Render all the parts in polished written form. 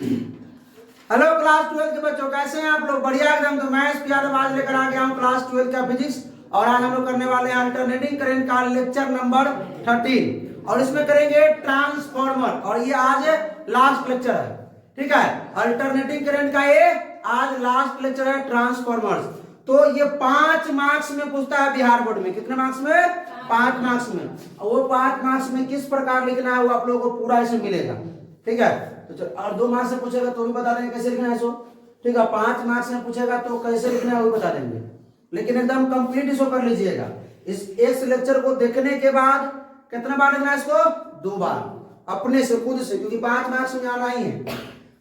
Hello class 12 के बच्चों, कैसे हैं आप लोग? बढ़िया एकदम। तो मैं एसपी यादव आज लेकर आ गया हूँ क्लास 12 का फिजिक्स, और आज हम लोग करने वाले हैं अल्टरनेटिंग करंट का लेक्चर नंबर 13, और इसमें करेंगे ट्रांसफार्मर। और ये आज लास्ट लेक्चर है, ठीक है। अल्टरनेटिंग करंट का ये आज लास्ट लेक्चर है, ट्रांसफार्मर्स। तो ये 5 मार्क्स में पूछता है बिहार बोर्ड में। कितने मार्क्स में? 5 मार्क्स में। और वो 5 मार्क्स में किस प्रकार लिखना है वो आप लोगों को पूरा इसमें मिलेगा, ठीक है। तो चल, और 2 मार्क्स से पूछेगा तो भी बता देंगे कैसे लिखना है इसको, ठीक है। 5 मार्क्स में पूछेगा तो कैसे लिखना है वो भी बता देंगे, लेकिन एकदम कंप्लीट इसको कर लीजिएगा। इस लेक्चर को देखने के बाद कितना बार लिखना है इसको? 2 बार, अपने से, खुद से, क्योंकि 5 मार्क्स में आना ही है।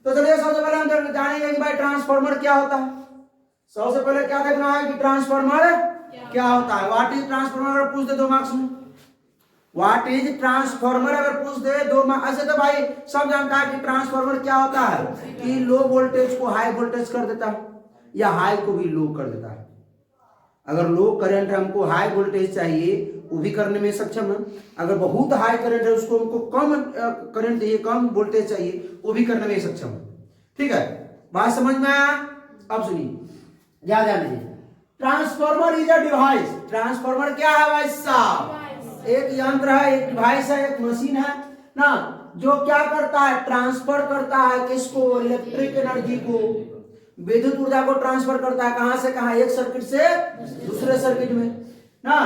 तो चलिए सबसे पहले हम जानेंगे कि भाई ट्रांसफार्मर क्या होता है। सबसे पहले क्या देखना है कि ट्रांसफार्मर क्या होता है। व्हाट इज ट्रांसफार्मर अगर पूछ दे 2 मार्क्स में, व्हाट इज ट्रांसफार्मर अगर पूछ दे 2 मार्क्स, ऐसे तो भाई सब जानता है कि ट्रांसफार्मर क्या होता है कि लो वोल्टेज को हाई वोल्टेज कर देता है, या हाई को भी लो कर देता है। अगर लो करंट है, हमको हाई वोल्टेज चाहिए, वो भी करने में सक्षम है। अगर बहुत हाई करंट है, उसको हमको कम करंट चाहिए, कम वोल्टेज चाहिए, वो भी करने में सक्षम है, ठीक है। बात समझ में आया? अब सुनिए, याद लीजिए, transformer is a device. Transformer क्या है भाई साहब? एक यंत्र है, एक डिवाइस है, एक मशीन है ना, जो क्या करता है? ट्रांसफर करता है किसको? इलेक्ट्रिक एनर्जी को, विद्युत ऊर्जा को ट्रांसफर करता है। कहां से कहां? एक सर्किट से दूसरे सर्किट में ना।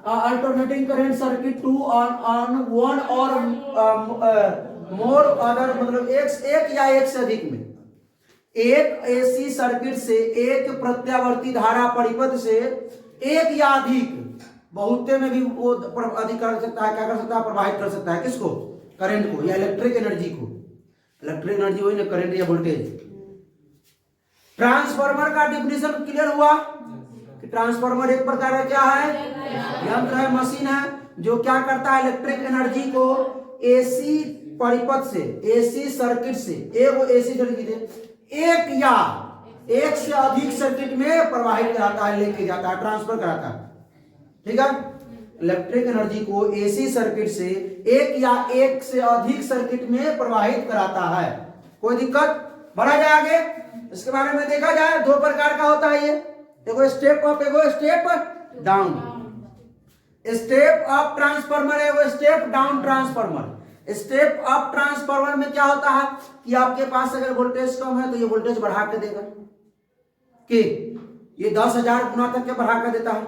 Alternating current circuit to on one और मोर अदर, मतलब एक या एक से अधिक में। एक एसी सर्किट से एक प्रत्यावर्ती धारा परिपथ से एक या अधिक, बहुते में भी वो अधिक कर सकता है। क्या कर सकता है? प्रवाहित कर सकता है किसको? करंट को, या इलेक्ट्रिक एनर्जी को। इलेक्ट्रिक एनर्जी वही ना, करंट या वोल्टेज। ट्रांसफार्मर का डिफिनेशन क्लियर हुआ कि ट्रांसफार्मर एक प्रकार का क्या है? यंत्र है, मशीन है, जो क्या करता है? इलेक्ट्रिक एनर्जी को एसी परिपथ से, एसी सर्किट से, एक एसी सर्किट से एक या एक से अधिक सर्किट में प्रवाहित कराता है, लेके जाता है, ट्रांसफर कराता है, ठीक है। इलेक्ट्रिक एनर्जी को एसी सर्किट से एक या एक से अधिक सर्किट में प्रवाहित कराता है। कोई दिक्कत? बढ़ा जाए आगे, इसके बारे में देखा जाए। 2 प्रकार का होता है ये, एगो स्टेप अप, एगो step down. Step up transformer, एगो step down transformer. Step up transformer में क्या होता है कि आपके पास अगर वोल्टेज कम है तो ये वोल्टेज बढ़ा के देगा, कि ये 10,000 गुना तक के बढ़ा कर देता है।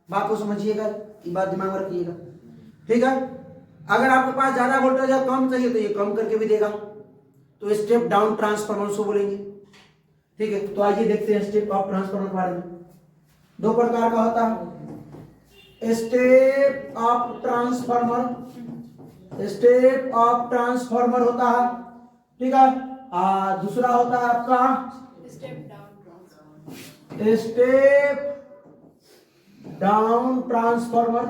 बात को समझिएगा, ये बात दिमाग में रखिएगा, ठीक है। अगर आपके पास ज्यादा वोल्टेज है, कम चाहिए, तो ये कम करके भी देगा। तो स्टेप डाउन ट्रांसफार्मर उसको बोलेंगे, ठीक है। तो आइए देखते हैं स्टेप अप ट्रांसफार्मर के बारे में। 2 प्रकार का होता है step up transformer, step up transformer होता है, ठीक है। दूसरा होता है आपका step down transformer.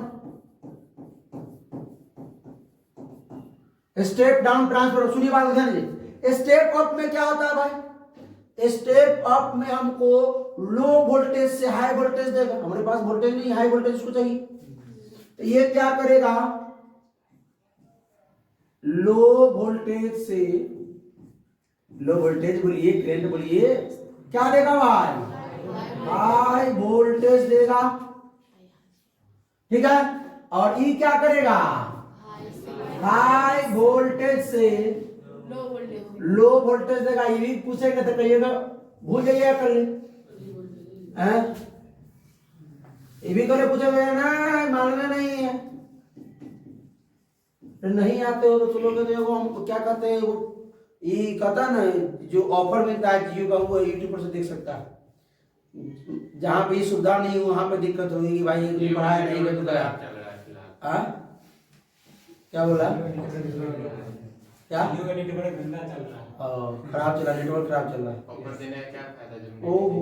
Step down transformer, सुनिए बात ध्यान दीजिए। स्टेप अप में क्या होता है भाई? स्टेप अप में हमको लो वोल्टेज से हाई वोल्टेज देगा। हमारे पास वोल्टेज नहीं, हाई वोल्टेज उसको चाहिए, तो ये क्या करेगा? लो वोल्टेज से, लो वोल्टेज बोलिए, करंट बोलिए, क्या देगा भाई? हाई वोल्टेज देगा, ठीक है। और ये क्या करेगा? हाई वोल्टेज से लो वोल्टेज देगा। ये भी पूछेगा तो कहिएगा, भूल जाइएगा कर ले, ये भी करे पूछेगा ना, मालूम नहीं है, नहीं आते हो तो चलोगे तो हम क्या कहते हैं, वो ये कहता ना, जो ऑफर मिलता है जियो का, वो यूट्यूब पर से देख सकता है। जहां पे सुविधा नहीं हो वहां पे दिक्कत होगी कि भाई पढ़ाया नहीं कर, तो गया। क्या बोला? क्या खराब चला, नेटवर्क खराब चल रहा है। ओहो,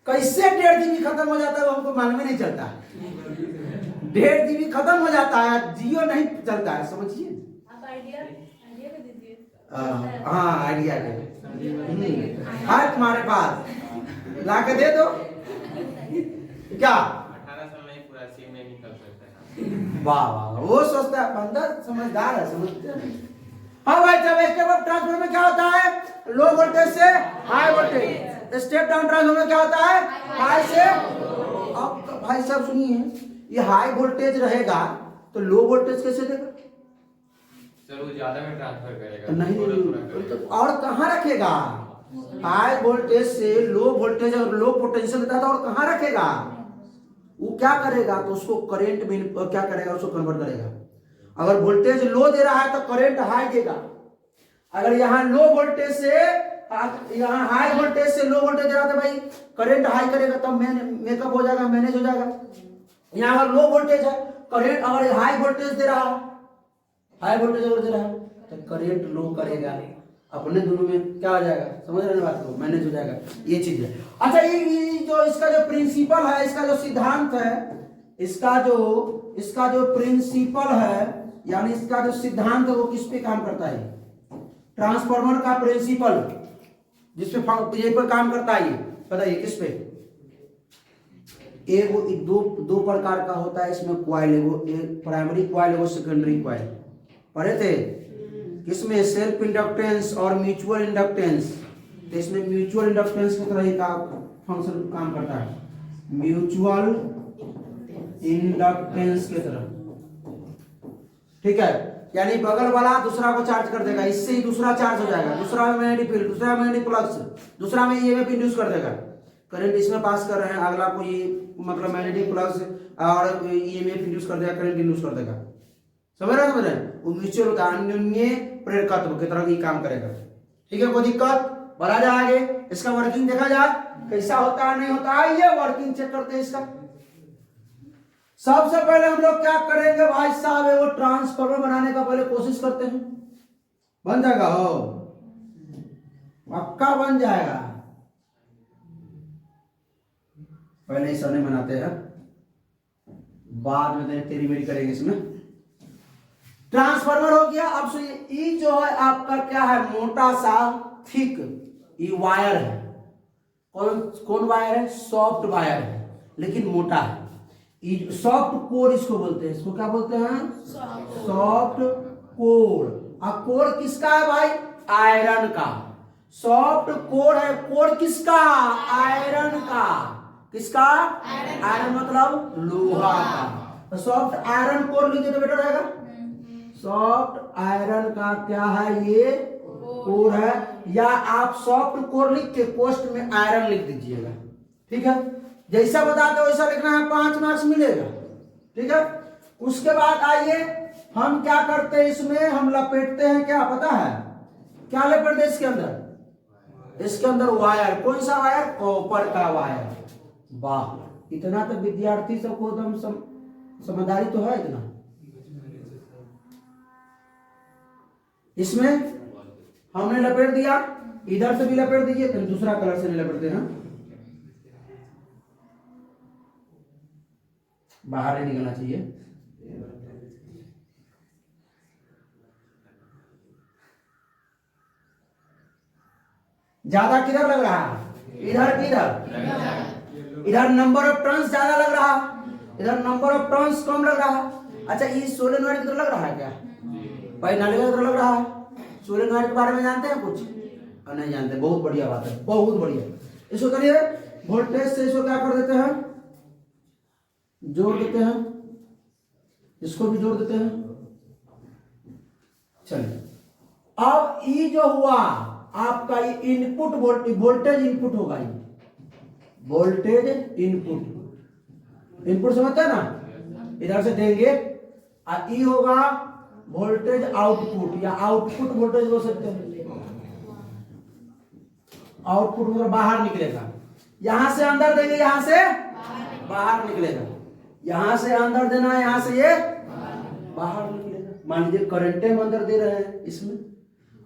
कैसे 1.5 GB खत्म हो जाता है वो हमको मालूम नहीं चलता। 1.5 GB खत्म हो जाता है, जियो नहीं चलता है, समझिए। हाँ, आइडिया है तुम्हारे पास, ला के दे दो। क्या 18 साल नहीं पूरा सिम नहीं निकल सकता है। वाह वाह, वो सोचता है, बंदा समझदार है, समझते हैं। हाँ भाई साहब, स्टेप अप ट्रांसफार्मर में क्या होता है? लो वोल्टेज से high voltage. Step down transformer में क्या होता है? हाई से। अब भाई साहब सुनिए, ये हाई वोल्टेज रहेगा तो लो वोल्टेज कैसे देगा? सर वो ज्यादा में ट्रांसफर करेगा, नहीं, थोड़ा थोड़ा करेगा। तो और कहाँ रखेगा? हाई वोल्टेज से लो वोल्टेज और लो पोटेंशियल देता है तो और कहाँ रखेगा? वो क्या करेगा? तो उसको करंट में क्या करेगा? उसको कन्वर्ट करेगा। अगर वोल्टेज लो दे रहा है तो करंट हाई देगा। अगर यहाँ लो वोल्टेज से यहाँ हाई वोल्टेज से लो वोल्टेज दे रहा था भाई, करंट हाई करेगा तब मेकअप हो जाएगा, मैनेज हो जाएगा। यहाँ अगर लो वोल्टेज है, करंट अगर हाई वोल्टेज दे रहा है, हाई वोल्टेज अगर दे रहा है तो करंट लो करेगा। अपने दोनों में क्या हो जाएगा? समझ रहे बात को? मैनेज हो जाएगा। ये चीज है। अच्छा, ये जो इसका जो प्रिंसिपल है, इसका जो सिद्धांत है, इसका जो प्रिंसिपल है यानी इसका जो सिद्धांत है वो किस पे काम करता है? ट्रांसफार्मर का प्रिंसिपल जिसपे ये पर काम करता है, ये बताइए किस पे? एक दो प्रकार का होता है इसमें क्वाइल, एक प्राइमरी क्वाइल, वो सेकेंडरी क्वाइल। पढ़े थे किसमें? सेल्फ इंडक्टेंस और म्यूचुअल इंडक्टेंस। तो इसमें म्यूचुअल इंडक्टेंस की तरह ही का फंक्शन काम करता है, म्यूचुअल इंडक्टेंस की तरह। ठीक है, यानी बगल वाला दूसरा को चार्ज कर देगा, इससे ही दूसरा चार्ज हो जाएगा, दूसरा में मैग्नेटिक फील्ड, दूसरा में मैग्नेटिक फ्लक्स, दूसरा में ईएमएफ इंड्यूस कर देगा। करंट इसमें पास कर रहे हैं, अगला को ये मतलब मैग्नेटिक फ्लक्स और ईएमएफ इंड्यूस कर देगा, करंट इंड्यूस कर देगा। समझ रहे हैं? वो म्यूचुअल का अन्योन्य प्रेरकत्व की तरह ही काम करेगा। ठीक है, कोई दिक्कत? बढ़ा जाए आगे, इसका वर्किंग देखा जाए कैसा होता है नहीं होता है, ये वर्किंग चेक करते हैं इसका। सबसे पहले हम लोग क्या करेंगे भाई साहब? वो ट्रांसफार्मर बनाने का पहले कोशिश करते हैं। बन जाएगा? हो पक्का बन जाएगा। पहले ही सरने बनाते हैं, बाद में तेरी मेरी करेंगे। इसमें ट्रांसफार्मर हो गया। अब सुनिए, ये जो है आपका क्या है? मोटा सा थिक ये वायर है। कौन वायर है? सॉफ्ट वायर है, लेकिन मोटा है। सॉफ्ट कोर इसको बोलते हैं। इसको क्या बोलते हैं? Soft core. अब कोर किसका है भाई? आयरन का। सॉफ्ट कोर है। कोर किसका? आयरन का। किसका? आयरन मतलब लोहा का। तो सॉफ्ट आयरन कोर लिख दे तो बेटर रहेगा। सॉफ्ट आयरन का क्या है? ये कोर है। या आप सॉफ्ट कोर लिख के पोस्ट में आयरन लिख दीजिएगा। ठीक है, जैसा बताते वैसा लिखना है, 5 मार्क्स मिलेगा। ठीक है, उसके बाद आइए हम क्या करते हैं, इसमें हम लपेटते हैं। क्या पता है क्या लपेटते हैं इसके अंदर? इसके अंदर वायर। कौन सा वायर? कॉपर का वायर। वाह, इतना तो विद्यार्थी सबको एकदम समझदारी तो है इतना। इसमें हमने लपेट दिया, इधर से भी लपेट दीजिए, फिर दूसरा कलर से नहीं लपेटते हैं, बाहर नहीं निकलना चाहिए। ज्यादा किधर लग रहा है? इधर। किधर? इधर नंबर ऑफ टर्न्स ज्यादा लग रहा, इधर नंबर ऑफ टर्न्स कम लग रहा। अच्छा, ये सोलेनॉइड की तरह लग रहा है क्या? भाई नाली की तरह लग रहा है। सोलेनॉइड के बारे में जानते हैं कुछ? नहीं जानते? बहुत बढ़िया बात है, बहुत बढ़िया। इसको करिए वोल्टेज से इसको क्या कर देते हैं? जोड़ देते हैं। इसको भी जोड़ देते हैं। चलिए, अब ये जो हुआ आपका ये इनपुट वोल्टेज इनपुट होगा। ये वोल्टेज इनपुट समझते हैं ना? इधर से देंगे और ये होगा वोल्टेज आउटपुट, या आउटपुट वोल्टेज बोल सकते हैं। आउटपुट मतलब बाहर निकलेगा। यहां से अंदर देंगे, यहां से बाहर निकलेगा। यहां से अंदर देना है, यहां से ये बाहर निकलेगा। मान लीजिए करंट हम अंदर दे रहे हैं इसमें।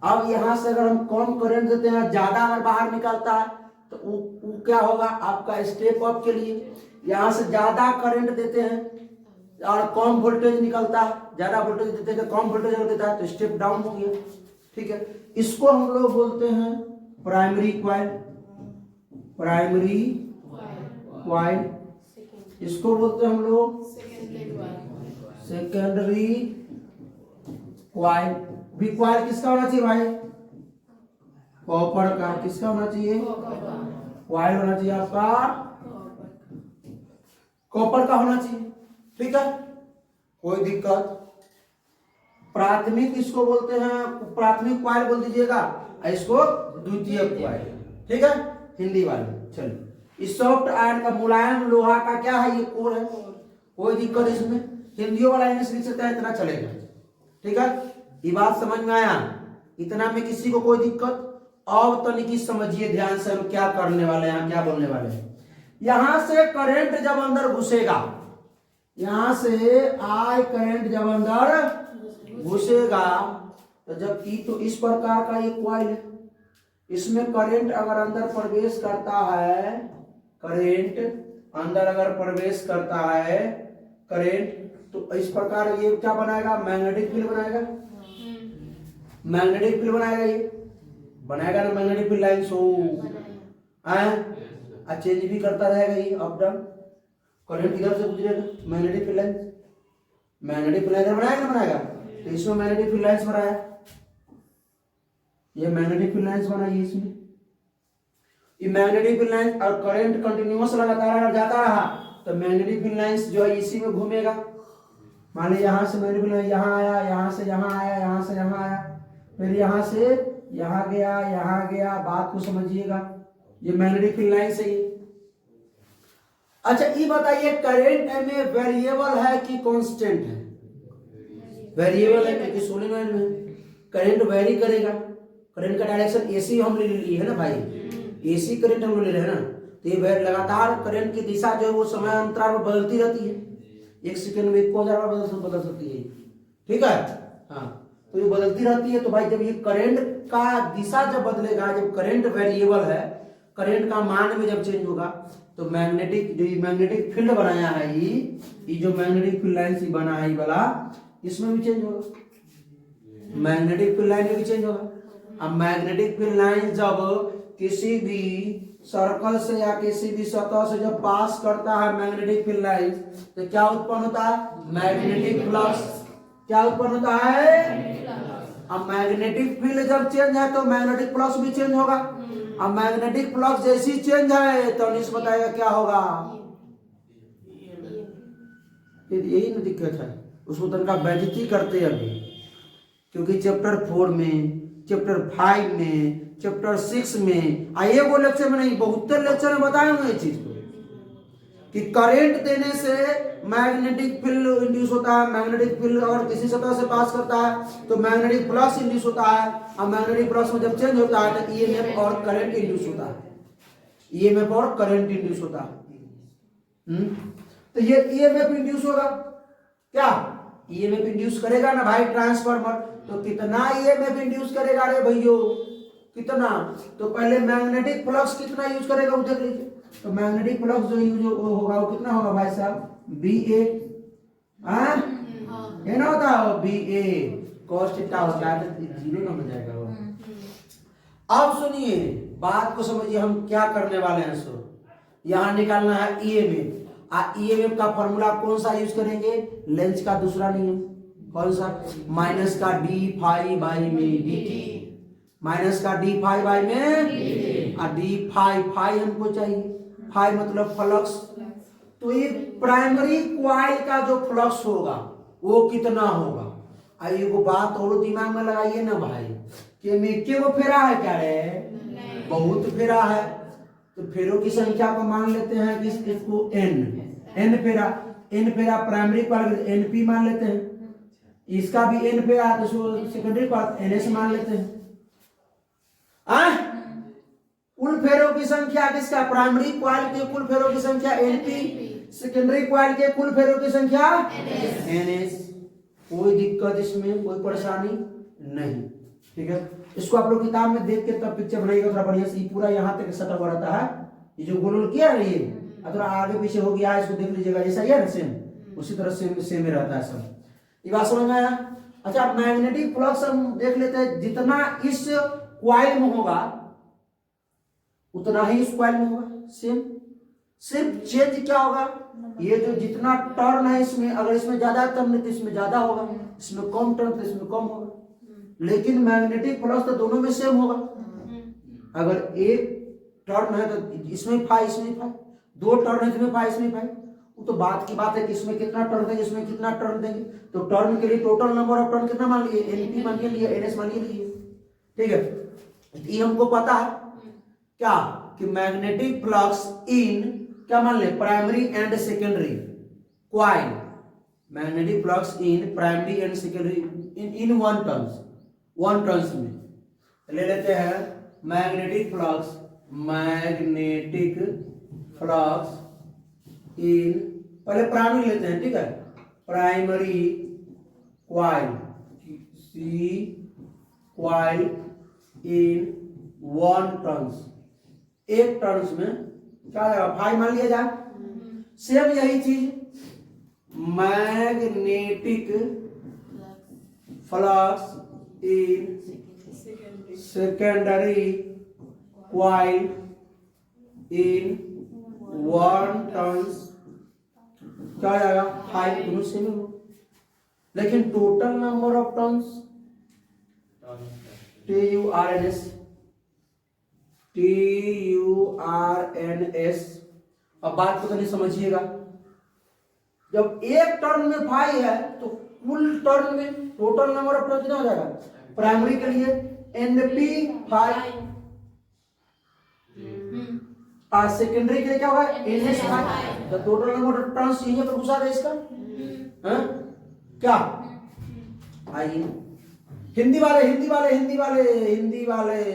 अब यहां से अगर हम कम करंट देते हैं, ज्यादा अगर बाहर निकलता है तो वो क्या होगा आपका? स्टेप अप के लिए यहां से ज्यादा करंट देते हैं और कम वोल्टेज निकलता है, ज्यादा वोल्टेज देते हैं, कम वोल्टेज अगर देता है तो स्टेप डाउन हो गया। ठीक है, इसको हम लोग बोलते हैं प्राइमरी क्वाइल। प्राइमरी क्वाइल इसको बोलते हैं हम लोग सेकेंडरी क्वाइल। बी कॉइल किसका होना चाहिए भाई? कॉपर का। किसका होना चाहिए? कॉइल होना चाहिए आपका कॉपर का होना चाहिए। ठीक है, कोई दिक्कत? प्राथमिक इसको बोलते हैं, प्राथमिक कॉइल बोल दीजिएगा, इसको द्वितीय कॉइल। ठीक है, हिंदी वाले। चलिए, इस सॉफ्ट आयरन का मुलायम लोहा का क्या है? ये कोर है। कोई दिक्कत इसमें? हिंदियों वाला इंग्लिश लिख सकता है, इतना चलेगा। ठीक है, ये बात समझ में आया? इतना में किसी को कोई दिक्कत? अब तनिक समझिए ध्यान से, हम क्या करने वाले हैं, क्या बोलने वाले हैं। यहां से करंट जब अंदर घुसेगा, यहां से आई करंट जब अंदर घुसेगा, तो जब तो इस प्रकार का ये कॉइल है, इसमें करंट अगर अंदर प्रवेश करता है, करंट अंदर अगर प्रवेश करता है करंट, तो इस प्रकार ये क्या बनाएगा? मैग्नेटिक फील्ड बनाएगा। मैग्नेटिक फील्ड बनाएगा, ये बनाएगा ना magnetic field line. So change भी करता रहेगा ये अप डाउन। करंट इधर से गुजरेगा, magnetic field line, magnetic field line बनाएगा ना बनाएगा। तो इसमें मैग्नेटिक फील्ड लाइंस बनाया, ये मैग्नेटिक फील्ड लाइंस बनाई इसमें। ये मैग्नेटिक फील्ड लाइन और करंट कंटिन्यूअस लगातार अगर जाता रहा तो मैग्नेटिक फील्ड लाइंस जो है इसी में घूमेगा। मान लीजिए यहाँ से मैग्नेटिक फील्ड लाइन यहाँ आया, यहाँ से यहाँ आया, यहाँ से यहाँ आया, फिर यहाँ से यहाँ गया, यहाँ गया। बात को समझिएगा, ये मैग्नेटिक फील्ड लाइन से ही। अच्छा ये बताइए, करंट में वेरिएबल है कि कांस्टेंट है? वेरिएबल है, क्योंकि सोलेनॉइड में करंट वेरी करेगा। करंट का डायरेक्शन एसी हम ले लिए है ना भाई, एसी करंट हम ले रहे हैं ना, तो ये लगातार करंट की दिशा जो है वो समय अंतराल में बदलती रहती है। एक सेकंड में 1000 बार बदल सकती है। ठीक है, हाँ, तो ये बदलती रहती है। तो भाई जब ये करंट का दिशा जब बदलेगा, जब करंट वेरिएबल है, करंट का मान में जब चेंज होगा, तो मैग्नेटिक जो मैग्नेटिक फील्ड बनाया है, ये जो मैग्नेटिक फील्ड लाइन बना है वाला, इसमें भी चेंज होगा। मैग्नेटिक फील्ड लाइन में भी चेंज होगा। अब मैग्नेटिक फील्ड लाइन जब किसी भी सर्कल से या किसी भी सतह से जब पास करता है मैग्नेटिक फील्ड लाइन, तो क्या उत्पन्न होता है? Magnetic flux. क्या उत्पन्न होता है? अब मैग्नेटिक फील्ड जब चेंज है तो मैग्नेटिक फ्लक्स भी चेंज होगा। अब मैग्नेटिक फ्लक्स जैसी चेंज है तो निश बताएगा क्या होगा? यही ना दिक्कत है, उसको तनका बेइज्जती करते हैं अभी, क्योंकि चैप्टर 4 में, चैप्टर 5 में, चैप्टर 6 में आइए, वो लेक्चर में नहीं, 72 लेक्चर में बताए हुए इस चीज को कि करंट देने से मैग्नेटिक फील्ड इंड्यूस होता है। मैग्नेटिक फील्ड अगर किसी सतह से पास करता है तो मैग्नेटिक फ्लक्स इंड्यूस होता है। और मैग्नेटिक फ्लक्स में जब चेंज होता है तो ईएमएफ और करंट इंड्यूस होता है। ईएमएफ और करंट इंड्यूस होता है। तो ये ईएमएफ इंड्यूस होगा, क्या ईएमएफ इंड्यूस करेगा ना भाई ट्रांसफार्मर। तो कितना ईएमएफ इंड्यूस करेगा रे भैयो? कितना? तो पहले मैग्नेटिक फ्लक्स कितना यूज करेगा वो देख लीजिए। तो मैग्नेटिक फ्लक्स जो यूज होगा वो कितना होगा भाई साहब? BA है ना, होता है BA cos थीटा होता है, तो जीरो ना हो जाएगा वो। अब सुनिए, बात को समझिए, हम क्या करने वाले हैं। सो यहाँ निकालना है ईएमएफ। ईएमएफ का फॉर्मूला कौन सा यूज करेंगे? लेंज का दूसरा नियम। कौन सा? माइनस का डी फाई बाई में dt, माइनस का डी फाई बाई में, और डी फाई, फाई हमको चाहिए, फाई मतलब फ्लक्स। तो ये प्राइमरी कॉइल का जो फ्लक्स होगा वो कितना होगा? आइए वो बात और दिमाग में लगाइए ना भाई, कि में के वो फेरा है क्या रे? बहुत फेरा है। तो फेरों की संख्या को मान लेते हैं कि इसको n फेरा प्राइमरी कॉइल np मान लेते हैं। इसका भी n फेरा तो सेकेंडरी कॉइल ns मान लेते हैं। कुल फेरों की संख्या किसका? प्राइमरी कॉइल के कुल फेरों की संख्या np, सेकेंडरी कॉइल के कुल फेरों की संख्या ns। कोई दिक्कत इसमें, कोई परेशानी नहीं। ठीक है, इसको आप लोग किताब में देख के तब पिक्चर बनाइएगा थोड़ा बढ़िया से। पूरा यहाँ तक सटा हुआ रहता है, ये जो गोल किया है ये थोड़ा आगे पीछे हो गया है, इसको देख लीजिएगा। जैसा ही है ना सेम, उसी तरह सेम ही रहता है सब। ये बात समझ में आया? अच्छा, मैग्नेटिक फ्लक्स हम देख लेते हैं। जितना इस कॉइल में होगा उतना ही इस कॉइल में होगा सेम। सिर्फ चेंज क्या होगा? ये जो जितना टर्न है इसमें, अगर इसमें ज्यादा टर्न है तो इसमें ज्यादा होगा, इसमें कम टर्न तो इसमें कम होगा। लेकिन मैग्नेटिक फ्लक्स तो दोनों में सेम होगा। अगर एक टर्न है तो इसमें फाई इसमें फाई, दो टर्न है इसमें फाई इसमें फाई, वो तो बात की बात है कि इसमें कितना टर्न देंगे इसमें कितना टर्न देंगे। तो टर्न के लिए टोटल नंबर ऑफ टर्न कितना मान लिए, एनपी मान के लिए, एनएस मान के लिए, ठीक है। ये हमको पता है क्या कि मैग्नेटिक फ्लक्स इन क्या मान ले, primary and secondary coil, magnetic flux in primary and secondary in one turns में ले लेते हैं मैग्नेटिक फ्लक्स इन, पहले प्राइमरी लेते हैं, ठीक है, primary coil C coil in one turns, एक टर्न्स में क्या आएगा, फाइव मान लिया जाए। सेम यही चीज magnetic flux in secondary coil in one turns क्या आ जाएगा, फाइव, दोनों सेम हो। लेकिन total number of turns TURNS। अब बात को तो नहीं समझिएगा, जब एक टर्न में फाई है तो कुल टर्न में टोटल नंबर ऑफ टर्न कितना हो जाएगा, प्राइमरी के लिए NP फाई, और सेकेंडरी के लिए क्या होगा, NS फाई। तो टोटल नंबर ऑफ टर्न्स यहीं पर घुसा है इसका, हाँ क्या। आइए हिंदी वाले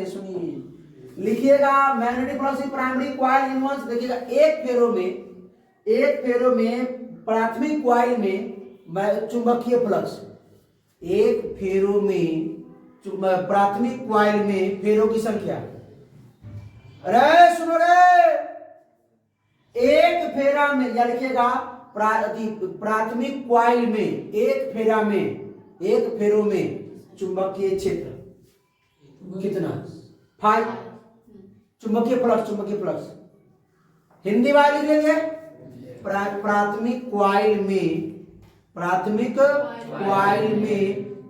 सुनिए, लिखिएगा magnetic flux primary coil inverse. देखिएगा एक फेरो में प्राथमिक क्वाइल में चुंबकीय फ्लक्स, एक फेरो में प्राथमिक क्वाइल में फेरो की संख्या, अरे सुनो रे, एक फेरा में, या लिखिएगा प्राथमिक क्वाइल में एक फेरो में चुंबकीय क्षेत्र कितना, फाइव, चुंबकीय फ्लक्स हिंदी वाले लिख लेंगे, प्राथमिक क्वाइल में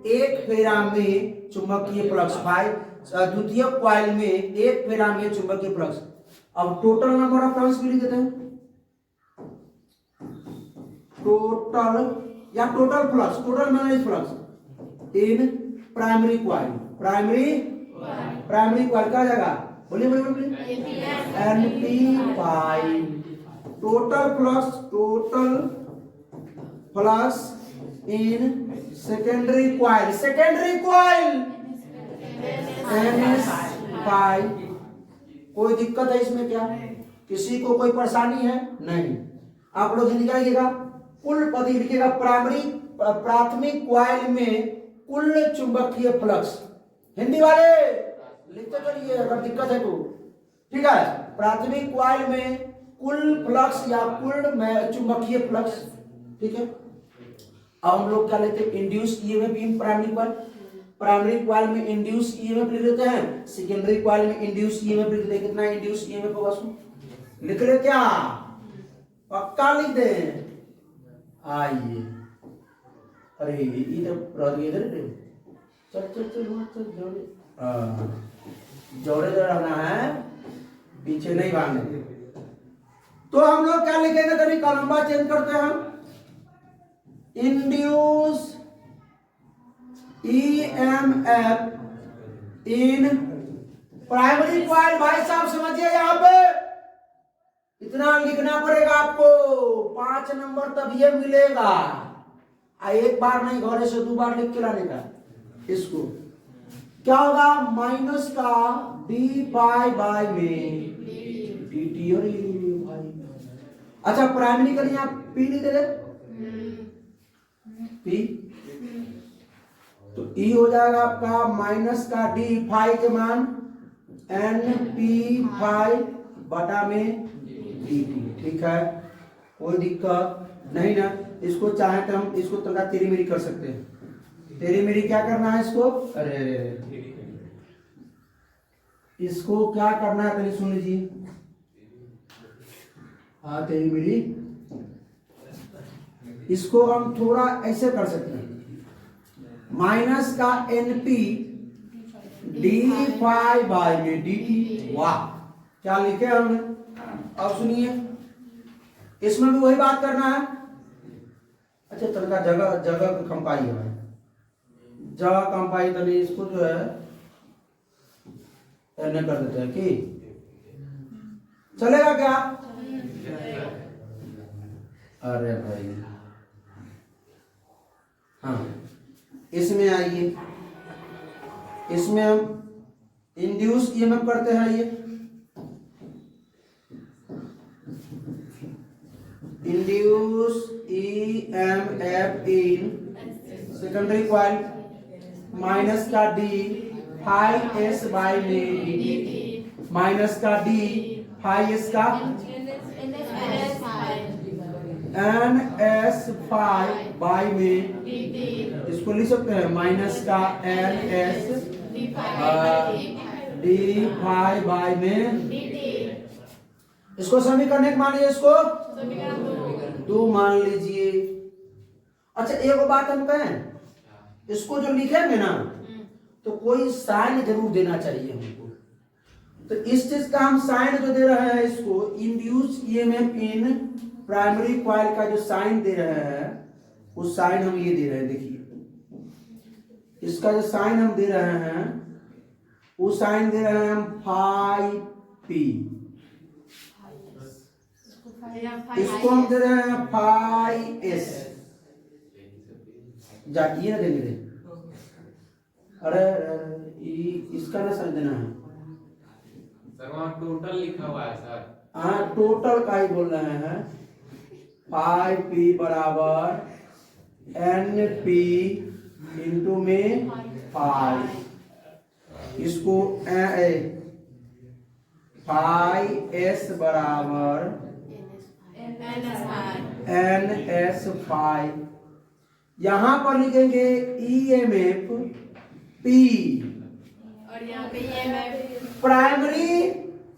एक फेरा में चुंबकीय फ्लक्स फाइव, द्वितीय क्वाइल में एक फेरा में चुंबकीय फ्लक्स। अब टोटल नंबर ऑफ टर्न्स भी लिख देते हैं, total magnetic flux in primary coil क्या जाएगा, बोलिए NP five, total flux in secondary coil NS five. कोई दिक्कत है इसमें क्या, किसी को कोई परेशानी है, नहीं। आप लोग हिंदी लिखिएगा, कुल पद लिखिएगा, प्राथमिक क्वाइल में कुल चुंबकीय फ्लक्स, हिंदी वाले लिखते चलिए अगर दिक्कत है तो, ठीक है। प्राथमिक क्वाइल में कुल फ्लक्स या कुल चुंबकीय फ्लक्स, ठीक है। अब हम लोग क्या लेते हैं, induce EMF in primary coil में इंड्यूस ईएमएफ लिख लेते हैं, सेकेंडरी क्वाइल में इंड्यूस ईएमएफ लिख लेते हैं। कितना इंड्यूस ईएमएफ होगा, लिख ले क्या, पक्का लिख दे। आइए, अरे इधर चल जोड़े रहना है, पीछे नहीं भागने। तो हम लोग क्या लिखेंगे, तभी कलम्बा चेंज करते हैं हम, induce EMF in primary coil. भाई साहब समझिए, यहाँ पे इतना लिखना पड़ेगा आपको, 5 नंबर तब ये मिलेगा। एक बार नहीं, घरे से 2 बार लिख के लाने का। इसको क्या होगा, माइनस का डी पाई बाय में dt। और भाई अच्छा, प्राइमरी के लिए आप पी लिख दे, पी, तो ई हो जाएगा आपका माइनस का डी फाई के मान NP फाई बटा में dt, ठीक है, कोई दिक्कत नहीं ना। इसको चाहे तो हम इसको थोड़ा तेरी मेरी कर सकते हैं। तेरी मेरी क्या करना है इसको, अरे इसको क्या करना है, पहले सुन लीजिए। हाँ, तेरी मेरी, इसको हम थोड़ा ऐसे कर सकते हैं, माइनस का NP डी फाई बाई में DT। वाह, क्या लिखे हमने। अब सुनिए, इसमें भी वही बात करना है। अच्छा, तनका जगह जगह कम पाई है, जगह कम पाई तो नहीं, इसको जो है ऐसे कर देते हैं कि चलेगा क्या। अरे भाई हाँ, इसमें आइए, इसमें हम इंड्यूस EMF करते हैं। ये induce EMF in secondary coil minus का D फाई S बाई में DT माइनस का D फाई S का NS फाई बाई में, इसको लिख सकते हैं माइनस का NS D फाई बाई में। इसको समीकरण एक मान लीजिए, इसको 2 मान लीजिए। अच्छा, एक बात हम कहें, इसको जो लिखेंगे ना तो कोई साइन जरूर देना चाहिए हमको। तो इस चीज का हम साइन जो दे रहे हैं, इसको induce EMF in primary coil का जो साइन दे रहे हैं, उस साइन हम ये दे रहे हैं। देखिए, इसका जो साइन हम दे रहे हैं, वो साइन दे रहे हैं हम फाई P, इसको हम दे रहे हैं फाई S। जाइए ना देंगे, अरे इसका ना साइन देना है सर, वहाँ टोटल लिखा हुआ है सर। हाँ, टोटल का ही बोल रहे हैं। फाई P बराबर NP इंटू में फाई, इसको फाई S बराबर NS फाई। यहां पर लिखेंगे EMF P और यहाँ पे EMF प्राइमरी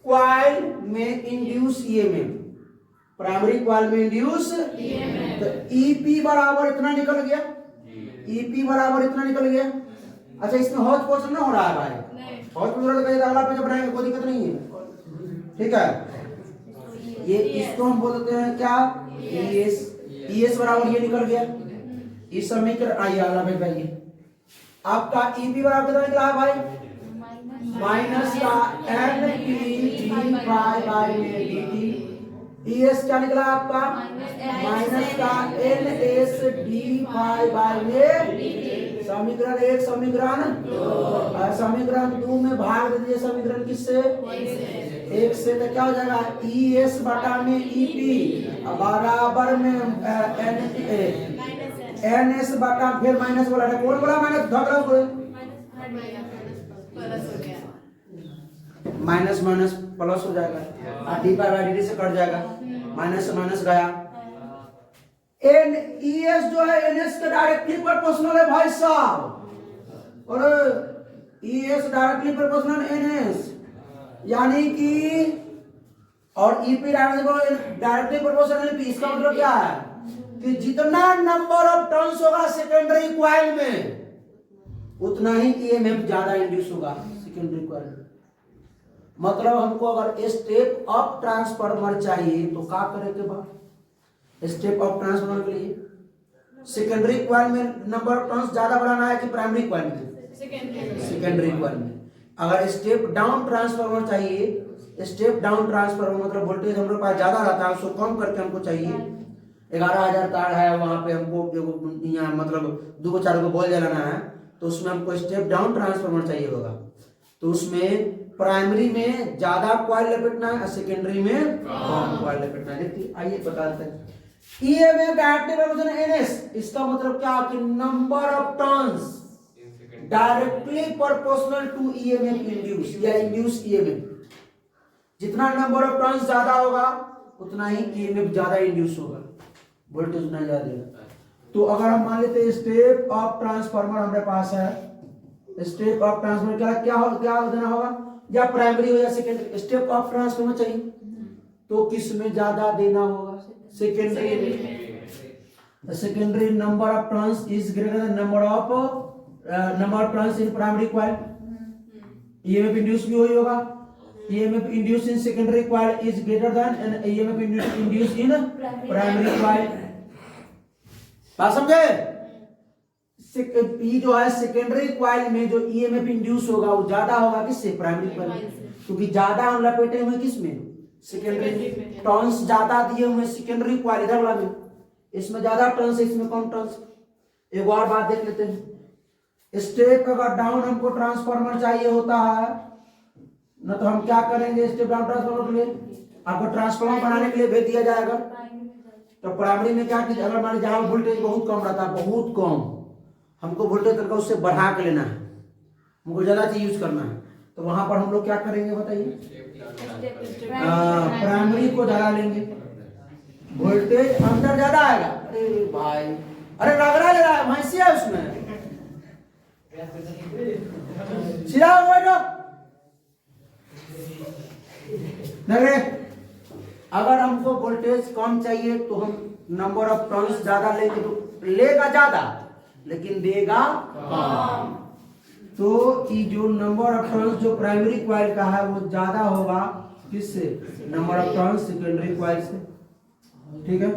कॉइल में इंड्यूस EMF, प्राइमरी कॉइल में इंड्यूस तो EP बराबर इतना निकल गया, EP बराबर इतना निकल गया। अच्छा, इसमें हौच पौच ना हो रहा है भाई, हौच पौच अगला पेज बनाएंगे, कोई दिक्कत नहीं है, ठीक है। ये इसको हम बोलते हैं क्या, ES बराबर ये निकल गया। इस समीकरण आइए अगला पेज भाई, आपका EP बराबर कितना निकला है भाई, माइनस का NP डी फाई बाई में DT। ES क्या निकला आपका, माइनस का NS डी फाई बाई में। समीकरण 1 समीकरण 2, समीकरण 2 में भाग दे दीजिए समीकरण किससे, 1 से, तो क्या हो जाएगा ES बटा में EP बराबर में NS बटा फिर माइनस बोला था, कौन बोला माइनस, धकरा बोले माइनस माइनस प्लस हो जाएगा, डी पाई बाई dt से कट जाएगा, माइनस से माइनस गया। ES जो है NS के डायरेक्टली प्रोपोर्शनल है भाई साहब, और ES डायरेक्टली प्रोपोर्शनल NS, यानी कि और EP डायरेक्टली प्रोपोर्शनल NP। इसका मतलब क्या है कि जितना नंबर ऑफ टर्न्स होगा सेकेंडरी कॉइल में, उतना ही EMF ज्यादा इंड्यूस होगा सेकेंडरी कॉइल में। मतलब हमको अगर स्टेप अप ट्रांसफार्मर चाहिए तो क्या करे के बाद, स्टेप अप ट्रांसफार्मर के लिए सेकेंडरी कॉइल में नंबर ऑफ टर्न्स ज्यादा बढ़ाना है कि प्राइमरी कॉइल में, सेकेंडरी कॉइल में। अगर स्टेप डाउन ट्रांसफार्मर चाहिए, स्टेप डाउन ट्रांसफार्मर मतलब वोल्टेज हमारे पास ज्यादा रहता है, उसको कम करके हमको चाहिए, 11,000 तार है वहां पे, हमको यहाँ मतलब 2-4 को बॉल जलाना है, तो उसमें हमको स्टेप डाउन ट्रांसफार्मर चाहिए होगा। तो उसमें प्राइमरी में ज्यादा कॉइल लपेटना है और सेकेंडरी में कम कॉइल लपेटना है। देखिए आइए बताते हैं, EMF डायरेक्टली प्रोपोर्शनल NS, इसका मतलब क्या कि number of turns directly proportional to EMF induce या इंड्यूस EMF। जितना नंबर ऑफ टर्न्स ज्यादा होगा उतना ही EMF ज्यादा इंड्यूस होगा, वोल्टेज उतना ज्यादा। तो अगर हम मान लेते हैं स्टेप ऑफ ट्रांसफार्मर हमारे पास है, स्टेप ऑफ ट्रांसफार्मर क्या देना होगा, या प्राइमरी हो या सेकेंडरी, स्टेप ऑफ ट्रांसफार्मर चाहिए तो किस में ज्यादा देना होगा, सेकेंडरी में। Secondary number of turns is greater than number of number of turns in primary coil, EMF induce भी वही होगा। EMF induce in secondary coil is greater than EMF induce in primary coil. बात समझे? ये जो है secondary coil में जो ईएमएफ इंड्यूस होगा वो ज्यादा होगा किससे? प्राइमरी कॉइल, क्योंकि ज्यादा हम लपेटे हुए किसमें? सेकेंडरी। टर्न्स ज्यादा दिए हुए सेकेंडरी कॉइल इधर वाला में, इसमें ज्यादा टर्न्स है, इसमें कम टर्न्स। एक और बात देख लेते हैं, स्टेप अगर डाउन हमको ट्रांसफार्मर चाहिए होता है ना, तो हम क्या करेंगे? स्टेप डाउन ट्रांसफार्मर के लिए आपको ट्रांसफार्मर बनाने के लिए भेज दिया जाएगा। तो प्राइमरी में क्या कीजिए, अगर मान जहां वोल्टेज बहुत कम रहता है, बहुत कम, हमको वोल्टेज तक उससे बढ़ा के लेना है, हमको ज्यादा चीज यूज करना है, तो वहां पर हम लोग क्या करेंगे बताइए? प्राइमरी को ज्यादा लेंगे, वोल्टेज अंदर ज्यादा आएगा। अरे भाई, अरे रगड़ा ले रहा है, भैंसी है उसमें, सीधा बैठो। अगर हमको वोल्टेज कम चाहिए तो हम नंबर ऑफ टर्न्स ज्यादा लेंगे, तो लेगा ज्यादा लेकिन देगा कम। तो ये जो नंबर ऑफ टर्न्स जो प्राइमरी कॉइल का है वो ज्यादा होगा किससे? Number of turns secondary coil से, ठीक है।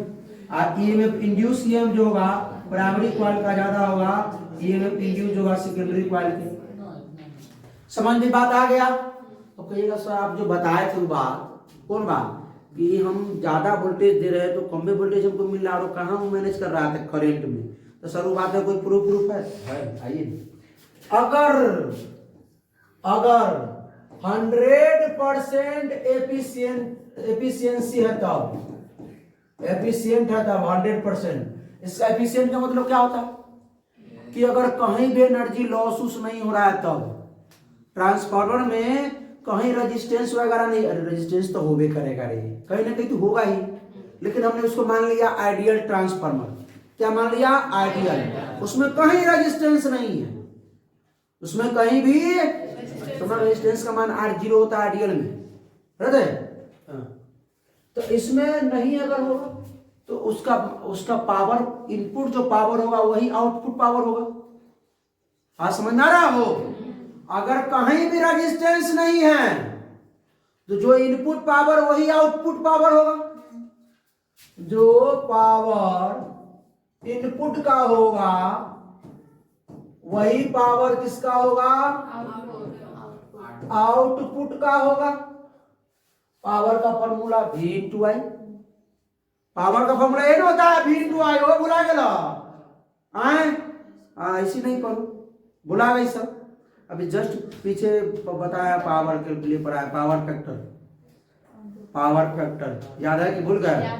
और ईएमएफ इंड्यूस ईएमएफ जो होगा प्राइमरी कॉइल का ज्यादा होगा, ईएमएफ इंड्यूस होगा सेकेंडरी कॉइल के। समझ में बात आ गया? तो कहिएगा सर आप जो बताए थे वो बात, कौन बात? कि हम ज्यादा वोल्टेज दे रहे हैं तो कम में वोल्टेज हमको मिल रहा है, और कहाँ मैनेज कर रहा था करंट में। तो सर वो बात है, कोई प्रूफ है? आइए, अगर 100% एफिशिएंसी है तब, एफिशिएंट है तब 100%। इसका एफिशिएंट का मतलब क्या होता है? कि अगर कहीं भी एनर्जी लॉस नहीं हो रहा है तब, ट्रांसफार्मर में कहीं रेजिस्टेंस वगैरह नहीं, रेजिस्टेंस तो होबे करेगा रे, कहीं ना कहीं तो होगा ही, लेकिन हमने उसको मान लिया आइडियल ट्रांसफार्मर। क्या मान लिया? आइडियल। उसमें कहीं रेजिस्टेंस नहीं है, उसमें कहीं भी रेजिस्टेंस का मान R0 होता है आइडियल में, रहते हैं। तो इसमें नहीं अगर होगा तो उसका पावर, इनपुट जो पावर होगा वही आउटपुट पावर होगा। हाँ, समझ ना रहा हो? अगर कहीं भी रेजिस्टेंस नहीं है तो जो इनपुट पावर वही आउटपुट पावर होगा। जो पावर इनपुट का होगा वही पावर किसका होगा? आउटपुट का होगा। पावर का फॉर्मूला V/I। पावर का फॉर्मूला ये होता है V/I। वो भुला गया ऐसी नहीं करो, भुला गई सब। अभी जस्ट पीछे बताया पावर के लिए पढ़ाया, पावर फैक्टर याद है कि भूल गए?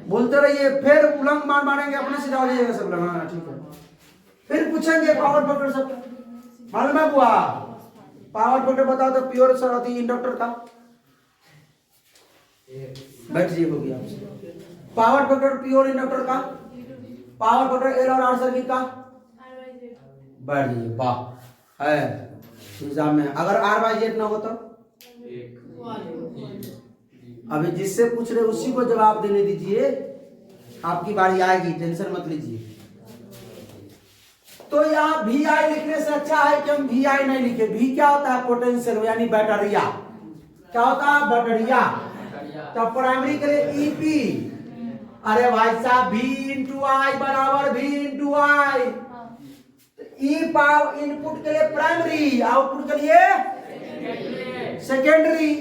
बोलते रहिए, फिर उलंग मारेंगे अपने सीधा हो जाएगा सब लोग। हाँ ठीक है, फिर पूछेंगे पावर फैक्टर सब मालूम है बुआ? पावर फैक्टर बताओ तो प्योर सरती इंडक्टर का बैठ जाइए होगी आपसे। पावर फैक्टर प्योर इंडक्टर का, पावर फैक्टर एल और आर सर्किट का बैठ जाइए। वाह है एग्जाम में। अगर R/Z ना हो तो अभी जिससे पूछ रहे उसी को जवाब देने दीजिए, आपकी बारी आएगी, टेंशन मत लीजिए। तो यहाँ VI लिखने से अच्छा है कि हम VI नहीं लिखे। V क्या होता है? पोटेंशियल यानी बैटरिया। क्या होता है? बैटरिया। तो प्राइमरी के लिए EP। अरे भाई साहब, V/I बराबर V/I। ई पावर इनपुट के लिए प्राइमरी, आउटपुट के लिए सेकेंडरी।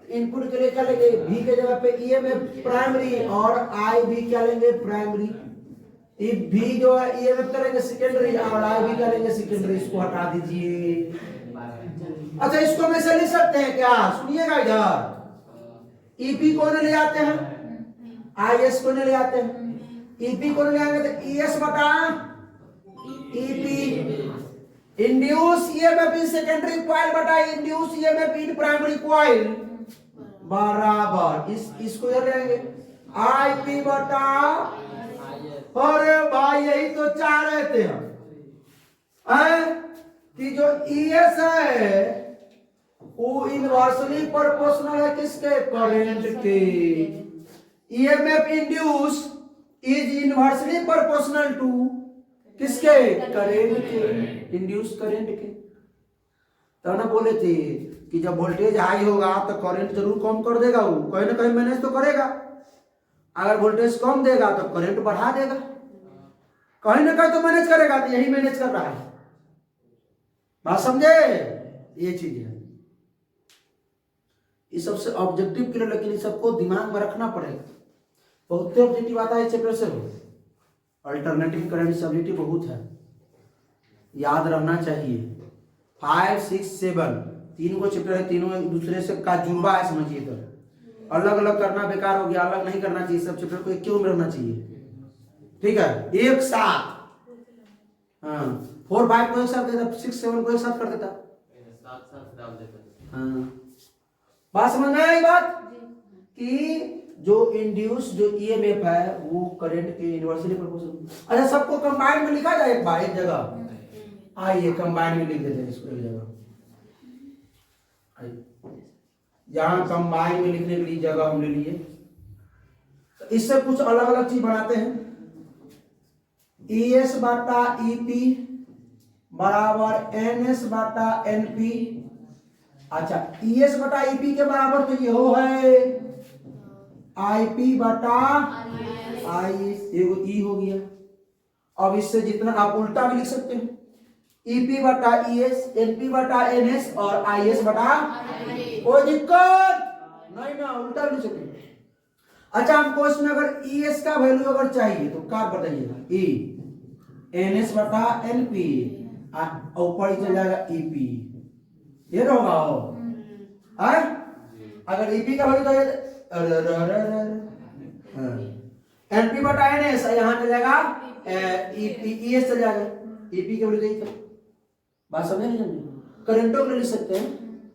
इनपुट के लिए क्या लेंगे? V के जगह पे EMF प्राइमरी और I भी क्या लेंगे? प्राइमरी। V जो है EMF करेंगे सेकेंडरी और I भी करेंगे सेकेंडरी। इसको हटा दीजिए। अच्छा, इसको में से लिख सकते हैं क्या? सुनिएगा इधर, EP को ले आते हैं, IS को ले आते हैं। EP को ले आएंगे तो ES बटा EP। Induce EMF in secondary coil बटा induce EMF in primary coil बराबर इसको इधर ले आएंगे IP बटा। अरे भाई यही तो चाह रहे थे हम कि जो ES है वो इनवर्सली प्रोपोर्शनल है किसके? करंट के। EMF induce is inversely proportional to किसके? करंट के, इंड्यूस करंट के। तो ना बोले थे कि जब वोल्टेज हाई होगा तो करंट जरूर कम कर देगा, वो कहीं ना कहीं मैनेज तो करेगा। अगर वोल्टेज कम देगा तो करंट बढ़ा देगा, कहीं ना कहीं तो मैनेज करेगा। तो यही मैनेज कर रहा है, बात समझे? ये चीज है, ये सबसे ऑब्जेक्टिव क्लियर, लेकिन इस सबको दिमाग में रखना पड़ेगा। बहुत ऑब्जेक्टिव आता है इस चैप्टर से, अल्टरनेटिव करंट सब्जेक्टिव बहुत है, याद रहना चाहिए। 5, 6, 7 तीन को चैप्टर है, तीनों एक दूसरे से का जुड़वा है, समझिए। तो अलग अलग करना बेकार हो गया, अलग नहीं करना चाहिए, सब चैप्टर को एक क्यों में रहना चाहिए, ठीक है, एक साथ। हाँ, 4, 5 को एक साथ देता, 6, 7 को एक साथ कर देता। साथ साथ डाल देता। हाँ, बात समझ में आई बात कि जो इंड्यूस जो ईएमएफ है वो करंट के इनवर्सली प्रोपोर्शनल। अच्छा, सबको कंबाइन में लिखा जाए एक बार एक जगह, आइए कंबाइन में लिख देते हैं इसको एक जगह। यहाँ कंबाइन में लिखने के लिए जगह हम ले लिए, तो इससे कुछ अलग अलग चीज बनाते हैं। ES बटा EP बराबर NS बटा NP। अच्छा, ES बटा EP के बराबर तो ये हो है IP बटा IS, एगो E हो गया। अब इससे जितना आप उल्टा भी लिख सकते हैं, EP बटा ES, NP बटा NS और IS बटा, कोई दिक्कत नहीं ना, उल्टा भी लिख सकते हैं। अच्छा, हमको इसमें अगर ES का वैल्यू अगर चाहिए तो क्या बताइएगा, E NS बटा NP, ऊपर ही चल जाएगा EP, ये होगा हो। अगर EP का वैल्यू तो NP बटा NS, यहाँ चल जाएगा ES चल जाएगा, EP के वैल्यू यही, बात समझे नहीं समझे? करंटों के लिए लिख सकते हैं,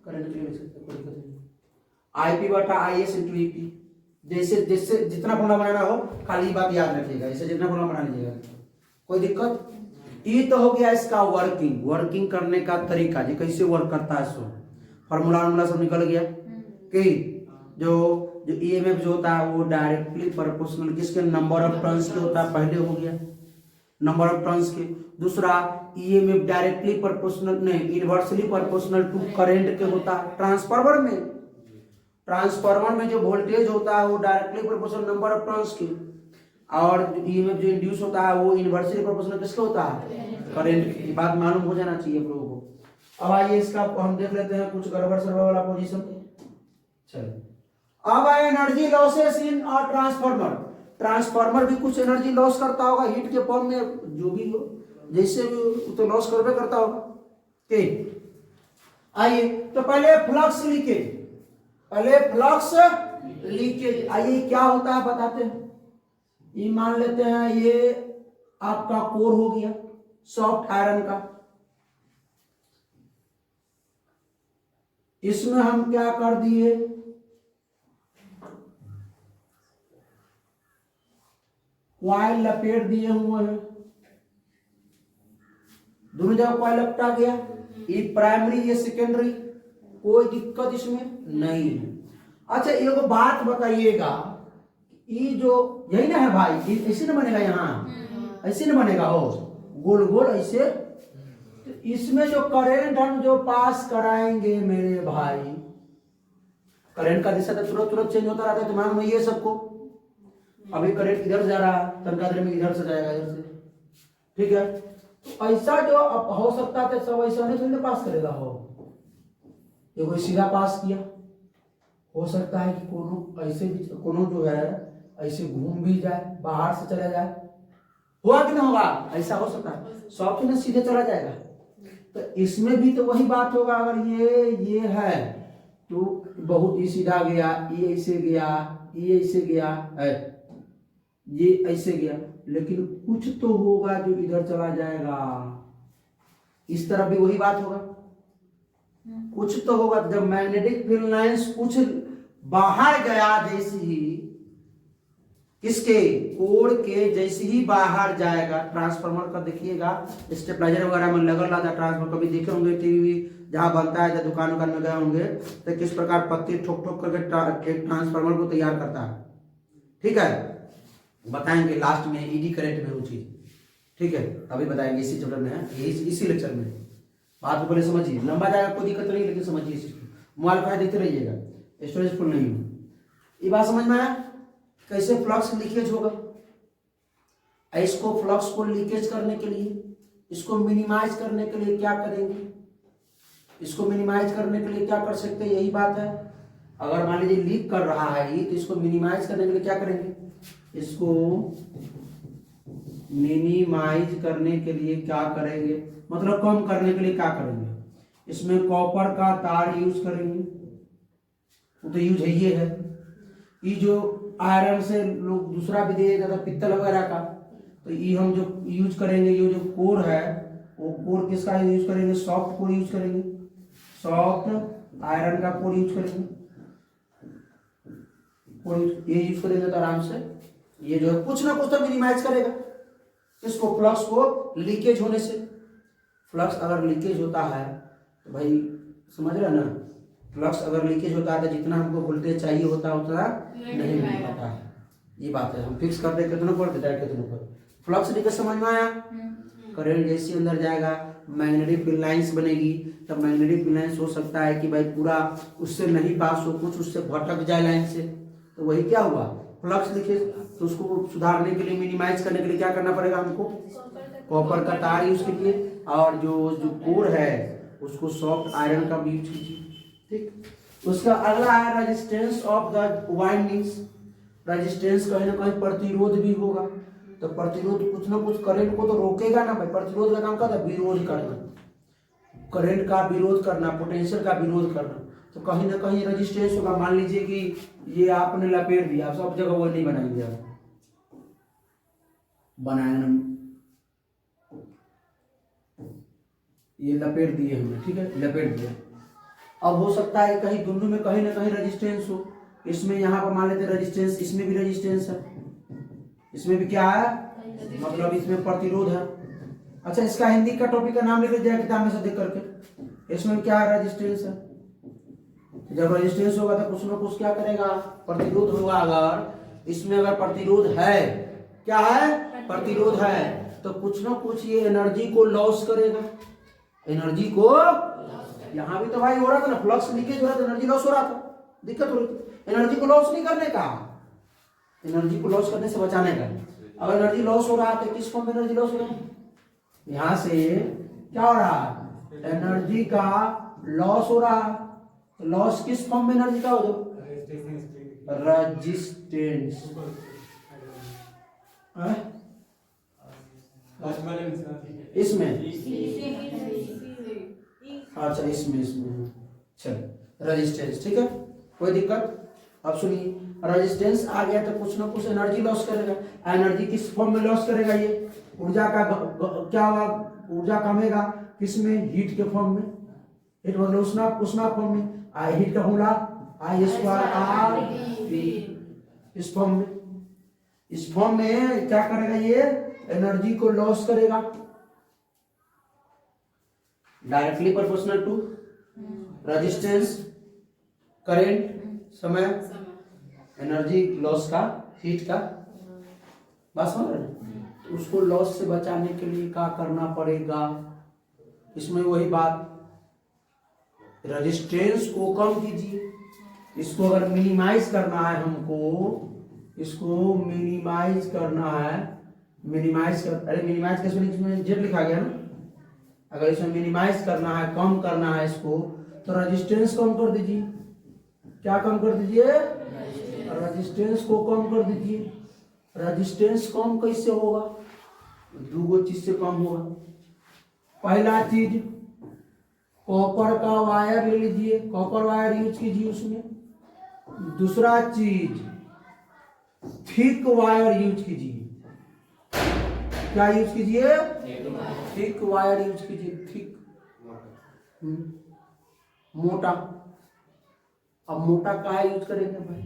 करंट के लिए लिख सकते हैं, कोई दिक्कत नहीं। IP बटा IS इंटू EP, जैसे जैसे जितना फॉर्मूला बनाना हो खाली बात याद रखिएगा, इसे जितना फॉर्मूला बना लीजिएगा, कोई दिक्कत। ये तो हो गया इसका वर्किंग करने का तरीका, जो कैसे वर्क करता है, सो फॉर्मूला सब निकल गया कि जो ईएमएफ जो होता है वो डायरेक्टली प्रोपोर्शनल किसके, नंबर ऑफ टर्न्स के होता है, पहले हो गया नंबर ऑफ टर्न्स के। दूसरा, ईएमएफ डायरेक्टली प्रोपोर्शनल नहीं, इनवर्सली प्रोपोर्शनल टू करंट के होता है। ट्रांसफार्मर में जो वोल्टेज होता है वो directly proportional number of turns के, और ईएमएफ जो इंड्यूस होता है वो इनवर्सली प्रोपोर्शनल किसका होता है, करंट की। बात मालूम हो जाना चाहिए आप लोगों को। अब आइए इसका हम देख लेते हैं कुछ गड़बड़ सड़बड़ वाला पोजीशन। चलिए, अब आए एनर्जी लॉसेस इन और ट्रांसफार्मर भी कुछ एनर्जी लॉस करता होगा हीट के फॉर्म में, जो भी हो, जैसे भी तो लॉस करबे करता होगा। ठीक, आइए तो पहले फ्लक्स लीकेज, आइए क्या होता है बताते हैं। ये मान लेते हैं ये आपका कोर हो गया सॉफ्ट आयरन का, इसमें हम क्या कर दिए, कॉइल लपेट दिए हुए हैं, दोनों जगह कॉइल लपटा गया, ये प्राइमरी ये सेकेंडरी, कोई दिक्कत इसमें नहीं है। अच्छा, एक बात बताइएगा, ये जो यही ना है भाई, ऐसे ना बनेगा, यहाँ ऐसे ना बनेगा, हो गोल गोल ऐसे। तो इसमें जो करंट हम जो पास कराएंगे मेरे भाई, करंट का दिशा तो तुरंत चेंज होता रहता है दिमाग में, ये सबको अभी करंट इधर जा रहा है, तनका देर में इधर से जाएगा, इधर से, ठीक है। तो ऐसा जो अब हो सकता है सब ऐसा नहीं थोड़ी पास करेगा, हो देखो सीधा पास किया, हो सकता है कि कोनो ऐसे भी, कोनो जो है ऐसे घूम भी जाए, बाहर से चला जाए, हुआ कि नहीं होगा, ऐसा हो सकता है, सॉफ्ट ना सीधे चला जाएगा। तो इसमें भी तो वही बात होगा, अगर ये है तो बहुत ही सीधा गया, ये ऐसे गया, ये ऐसे गया है, ये ऐसे गया, लेकिन कुछ तो होगा जो इधर चला जाएगा, इस तरफ भी वही बात होगा, कुछ तो होगा। जब मैग्नेटिक फील्ड लाइंस कुछ बाहर गया, जैसे ही किसके, कोर के जैसे ही बाहर जाएगा, ट्रांसफार्मर का देखिएगा स्टेबलाइजर वगैरह में लगल रहता है ट्रांसफार्मर, कभी देखे होंगे टीवी जहां बनता है, जब दुकान में गए होंगे तो किस प्रकार पत्ती ठोक ठोक करके एक ट्रांसफार्मर को तैयार करता है, ठीक है, बताएंगे लास्ट में ईडी करंट में वो चीज, ठीक है, अभी बताएंगे, इसी चैप्टर में है, इसी लेक्चर में। बात को पहले समझिए, लंबा जाएगा कोई दिक्कत नहीं, लेकिन समझिए इस चीज को। मोबाइल का देते रहिएगा, स्टोरेज फुल नहीं हो। ये बात समझ में आया कैसे फ्लक्स लीकेज होगा। इसको फ्लक्स को लीकेज करने के लिए, इसको मिनिमाइज करने के लिए क्या करेंगे, इसको मिनिमाइज करने के लिए क्या कर सकते हैं, यही बात है। अगर मान लीजिए लीक कर रहा है ये, तो इसको मिनिमाइज करने के लिए क्या करेंगे, इसको मिनिमाइज करने के लिए क्या करेंगे, मतलब कम करने के लिए क्या करेंगे, इसमें कॉपर का तार यूज करेंगे। वो तो यूज है, ये है। ये जो आयरन से लोग दूसरा भी दिए जाता पित्तल वगैरह का, तो ये हम जो यूज करेंगे, ये जो कोर है वो कोर किसका यूज करेंगे, सॉफ्ट कोर यूज करेंगे, सॉफ्ट आयरन का कोर यूज करेंगे। ये यूज करेंगे तो आराम से ये जो है कुछ ना कुछ तो मिनिमाइज करेगा इसको, फ्लक्स को लीकेज होने से। फ्लक्स अगर लीकेज होता है तो भाई समझ रहे ना, फ्लक्स अगर लीकेज होता है तो जितना हमको वोल्टेज चाहिए होता है उतना नहीं मिल पाता है। ये बात है, हम फिक्स कर दे कितना पर देता है कितना पर। फ्लक्स लीकेज समझ में आया। करंट जैसे अंदर जाएगा मैग्नेटिक फील्ड लाइंस बनेगी, तब मैग्नेटिक फील्ड लाइंस हो सकता है कि भाई पूरा उससे नहीं पास हो, कुछ उससे भटक जाए लाइन से, तो वही क्या हुआ फ्लक्स लीकेज। तो उसको सुधारने के लिए, मिनिमाइज करने के लिए क्या करना पड़ेगा हमको, कॉपर का तार यूज कीजिए, और जो कोर है उसको सॉफ्ट आयरन का भी यूज कीजिए। ठीक, उसका अगला है resistance of the windings. Resistance कहीं ना कहीं प्रतिरोध भी होगा, तो प्रतिरोध कुछ ना कुछ करंट को तो रोकेगा ना भाई। प्रतिरोध का काम क्या है, विरोध करना, करंट का विरोध करना, पोटेंशियल का विरोध करना। तो कहीं ना कहीं रेजिस्टेंस होगा। मान लीजिए कि ये आपने लपेट दिया, सब जगह वो नहीं बनाएंगे, आप बनाएंगे, ये लपेट दिए हमने, ठीक है, लपेट दिया। अब हो सकता है कहीं दोनों में कहीं ना कहीं रेजिस्टेंस हो। इसमें यहाँ पर मान लेते रेजिस्टेंस, इसमें भी रेजिस्टेंस है, इसमें भी क्या है, मतलब इसमें प्रतिरोध है। अच्छा, इसका हिंदी का टॉपिक का नाम लिख लीजिए किताब में से देख करके। इसमें क्या है, रेजिस्टेंस है। जब रेजिस्टेंस होगा तो कुछ ना कुछ क्या करेगा, प्रतिरोध होगा। अगर इसमें अगर प्रतिरोध है, क्या है, प्रतिरोध है, तो कुछ ना कुछ ये एनर्जी को लॉस करेगा। एनर्जी को, यहाँ भी तो भाई हो रहा था ना, फ्लक्स लीकेज हो रहा था, एनर्जी लॉस हो रहा था, दिक्कत हो रही थी। एनर्जी को लॉस नहीं करने का, एनर्जी को लॉस करने से बचाने का। अगर एनर्जी लॉस हो रहा है तो किस फॉर्म में एनर्जी लॉस हो रहा है, यहां से क्या हो रहा है, एनर्जी का लॉस हो रहा है। लॉस किस फॉर्म में एनर्जी का हो जाओ, रेजिस्टेंस। इसमें अच्छा, इसमें चल रेजिस्टेंस, ठीक है, कोई दिक्कत। अब सुनिए, रेजिस्टेंस आ गया तो कुछ ना कुछ एनर्जी लॉस करेगा। एनर्जी किस फॉर्म में लॉस करेगा, ये ऊर्जा का क्या होगा, ऊर्जा कमेगा किसमें, हीट के फॉर्म में। हीट मतलब उष्णा फॉर्म में। हीट का फॉर्मूला I²R⁵ इस फॉर्म में। इस फॉर्म में क्या करेगा, ये एनर्जी को लॉस करेगा, directly proportional to resistance, current, समय, एनर्जी लॉस का, हीट का। बात समझ रहे हैं। उसको लॉस से बचाने के लिए क्या करना पड़ेगा, इसमें वही बात, रेजिस्टेंस को कम कीजिए। इसको अगर मिनिमाइज करना है हमको, इसको मिनिमाइज करना है, मिनिमाइज कर, अरे मिनिमाइज कैसे, इसमें जेड लिखा गया ना। अगर इसमें मिनिमाइज करना है, कम करना है इसको, तो रेजिस्टेंस कम कर दीजिए। क्या कम कर दीजिए, रेजिस्टेंस को कम कर दीजिए। रेजिस्टेंस कम कैसे होगा, दो चीज से कम होगा। पहला चीज, कॉपर का वायर ले लीजिए, कॉपर वायर यूज कीजिए उसमें। दूसरा चीज, थिक वायर यूज कीजिए। क्या यूज कीजिए, थिक वायर यूज कीजिए, थिक, मोटा। अब मोटा का यूज करेंगे भाई,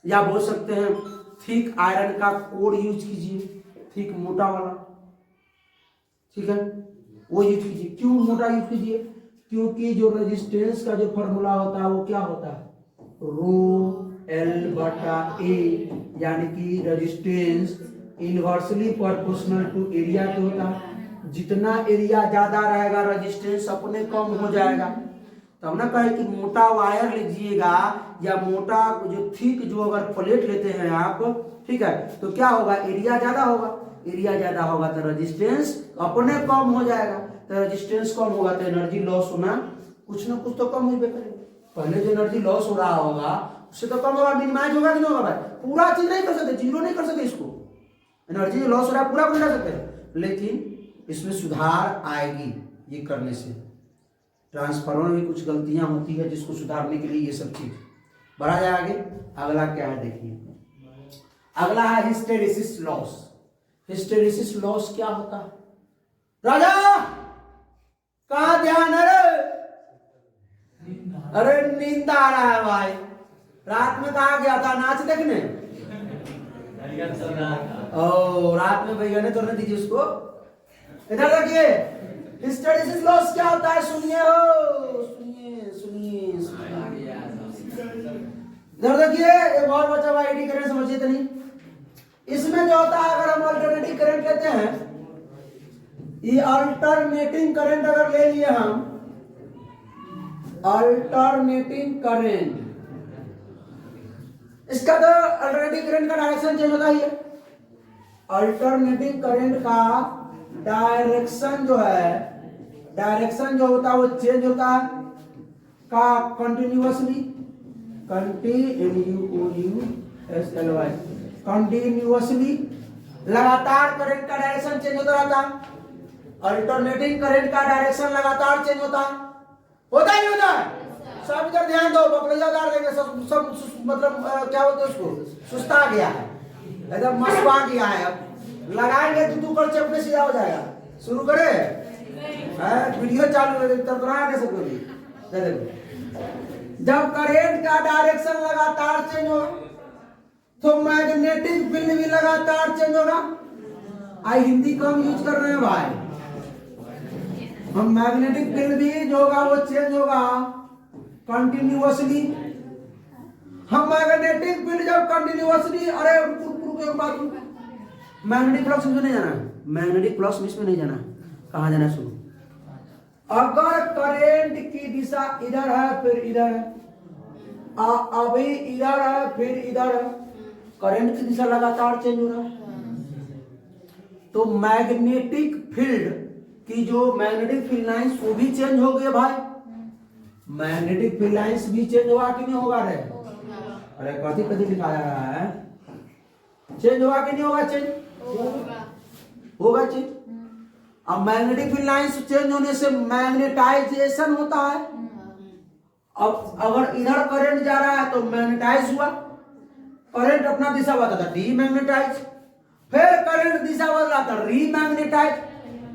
या बोल सकते हैं थिक आयरन का कोर यूज कीजिए, थिक मोटा वाला, ठीक है, वो यूज कीजिए। क्यों मोटा यूज कीजिए, क्योंकि जो रेजिस्टेंस का जो फॉर्मूला होता है वो क्या होता है, ρ L/A, यानी कि resistance inversely proportional to area के होता है। जितना एरिया ज्यादा रहेगा रेजिस्टेंस अपने कम हो जाएगा। तो हम ना कहे कि मोटा वायर लीजिएगा या मोटा जो थिक जो अगर प्लेट लेते हैं आप, ठीक है, तो क्या होगा, एरिया ज्यादा होगा। एरिया ज्यादा होगा तो रेजिस्टेंस अपने कम हो जाएगा। तो रेजिस्टेंस कम होगा तो एनर्जी लॉस होना कुछ ना कुछ तो कम हो करेगा। पहले जो एनर्जी लॉस हो रहा होगा उससे तो कम होगा, मिनिमाइज होगा कि नहीं होगा भाई। पूरा चीज नहीं कर सकते, जीरो नहीं कर सकते इसको। एनर्जी जो लॉस हो रहा है पूरा कर सकते हैं, लेकिन इसमें सुधार आएगी ये करने से। ट्रांसफार्मर में भी कुछ गलतियां होती है जिसको सुधारने के लिए ये सब चीज बढ़ा जाए आगे। अगला क्या है देखिए, अगला है हिस्टेरिसिस लॉस। हिस्टेरिसिस लॉस क्या होता है? राजा कहाँ ध्यान है रे? अरे नींद आ रहा है भाई। रात में कहा गया था नाच देखने? ओ रात में भैया ने तो नहीं दीजिए उसको। इधर देखिए, हिस्टेरिसिस लॉस क्या होता है? सुनिए हो, सुनिए सुनिए इधर देखिए, एक और बच्चा भाई एडी करंट समझिए तो नहीं। इसमें जो होता है, अगर हम अल्टरनेटिंग करंट लेते हैं, ये अल्टरनेटिंग करंट अगर ले लिए हम, अल्टरनेटिंग करंट, इसका तो अल्टरनेटिंग करंट का डायरेक्शन चेंज होता है। अल्टरनेटिंग करंट का डायरेक्शन जो है, डायरेक्शन जो होता है वो चेंज होता है का कंटिन्यूअसली, कंटिन्यूअसली लगातार करंट का डायरेक्शन चेंज होता रहता है। अल्टरनेटिंग करंट का डायरेक्शन लगातार चेंज होता है ही नहीं होता है? सब इधर ध्यान दो, बकलिया उतार देंगे सब मतलब क्या बोलते हैं उसको, सुस्ता गया है, एकदम मसवा गया है। अब लगाएंगे तो तू कर चपके सीधा हो जाएगा। शुरू करे, वीडियो चालू है, तरतरा कैसे कोई। जब करंट का डायरेक्शन लगातार चेंज होगा तो मैग्नेटिक फील्ड भी लगातार चेंज होगा। आई हिंदी कम यूज कर रहे हैं भाई हम। मैग्नेटिक फील्ड भी जो होगा वो चेंज होगा कंटिन्यूअसली। हम मैग्नेटिक फील्ड जब कंटिन्यूअसली, अरे मैग्नेटिक फ्लक्स में नहीं जाना, मैग्नेटिक फ्लक्स में नहीं जाना, कहाँ जाना सुनो। अगर करंट की दिशा इधर है फिर इधर है, अभी इधर है फिर इधर है, करंट की दिशा लगातार चेंज हो रहा है, तो मैग्नेटिक फील्ड की जो मैग्नेटिक फील्ड लाइंस वो भी चेंज हो गए भाई। मैग्नेटिक फील्ड लाइंस भी चेंज होगा कि नहीं होगा रे? अरे कथी कथी लिखाया रहा है, चेंज होगा कि नहीं होगा? चेंज होगा चेंज। अब मैग्नेटिक फील्ड लाइंस चेंज होने से मैग्नेटाइजेशन होता है। अब अगर इधर करंट जा रहा है तो मैग्नेटाइज हुआ, करंट अपना दिशा बदला डीमैग्नेटाइज, फिर करंट दिशा बदला था रीमैग्नेटाइज,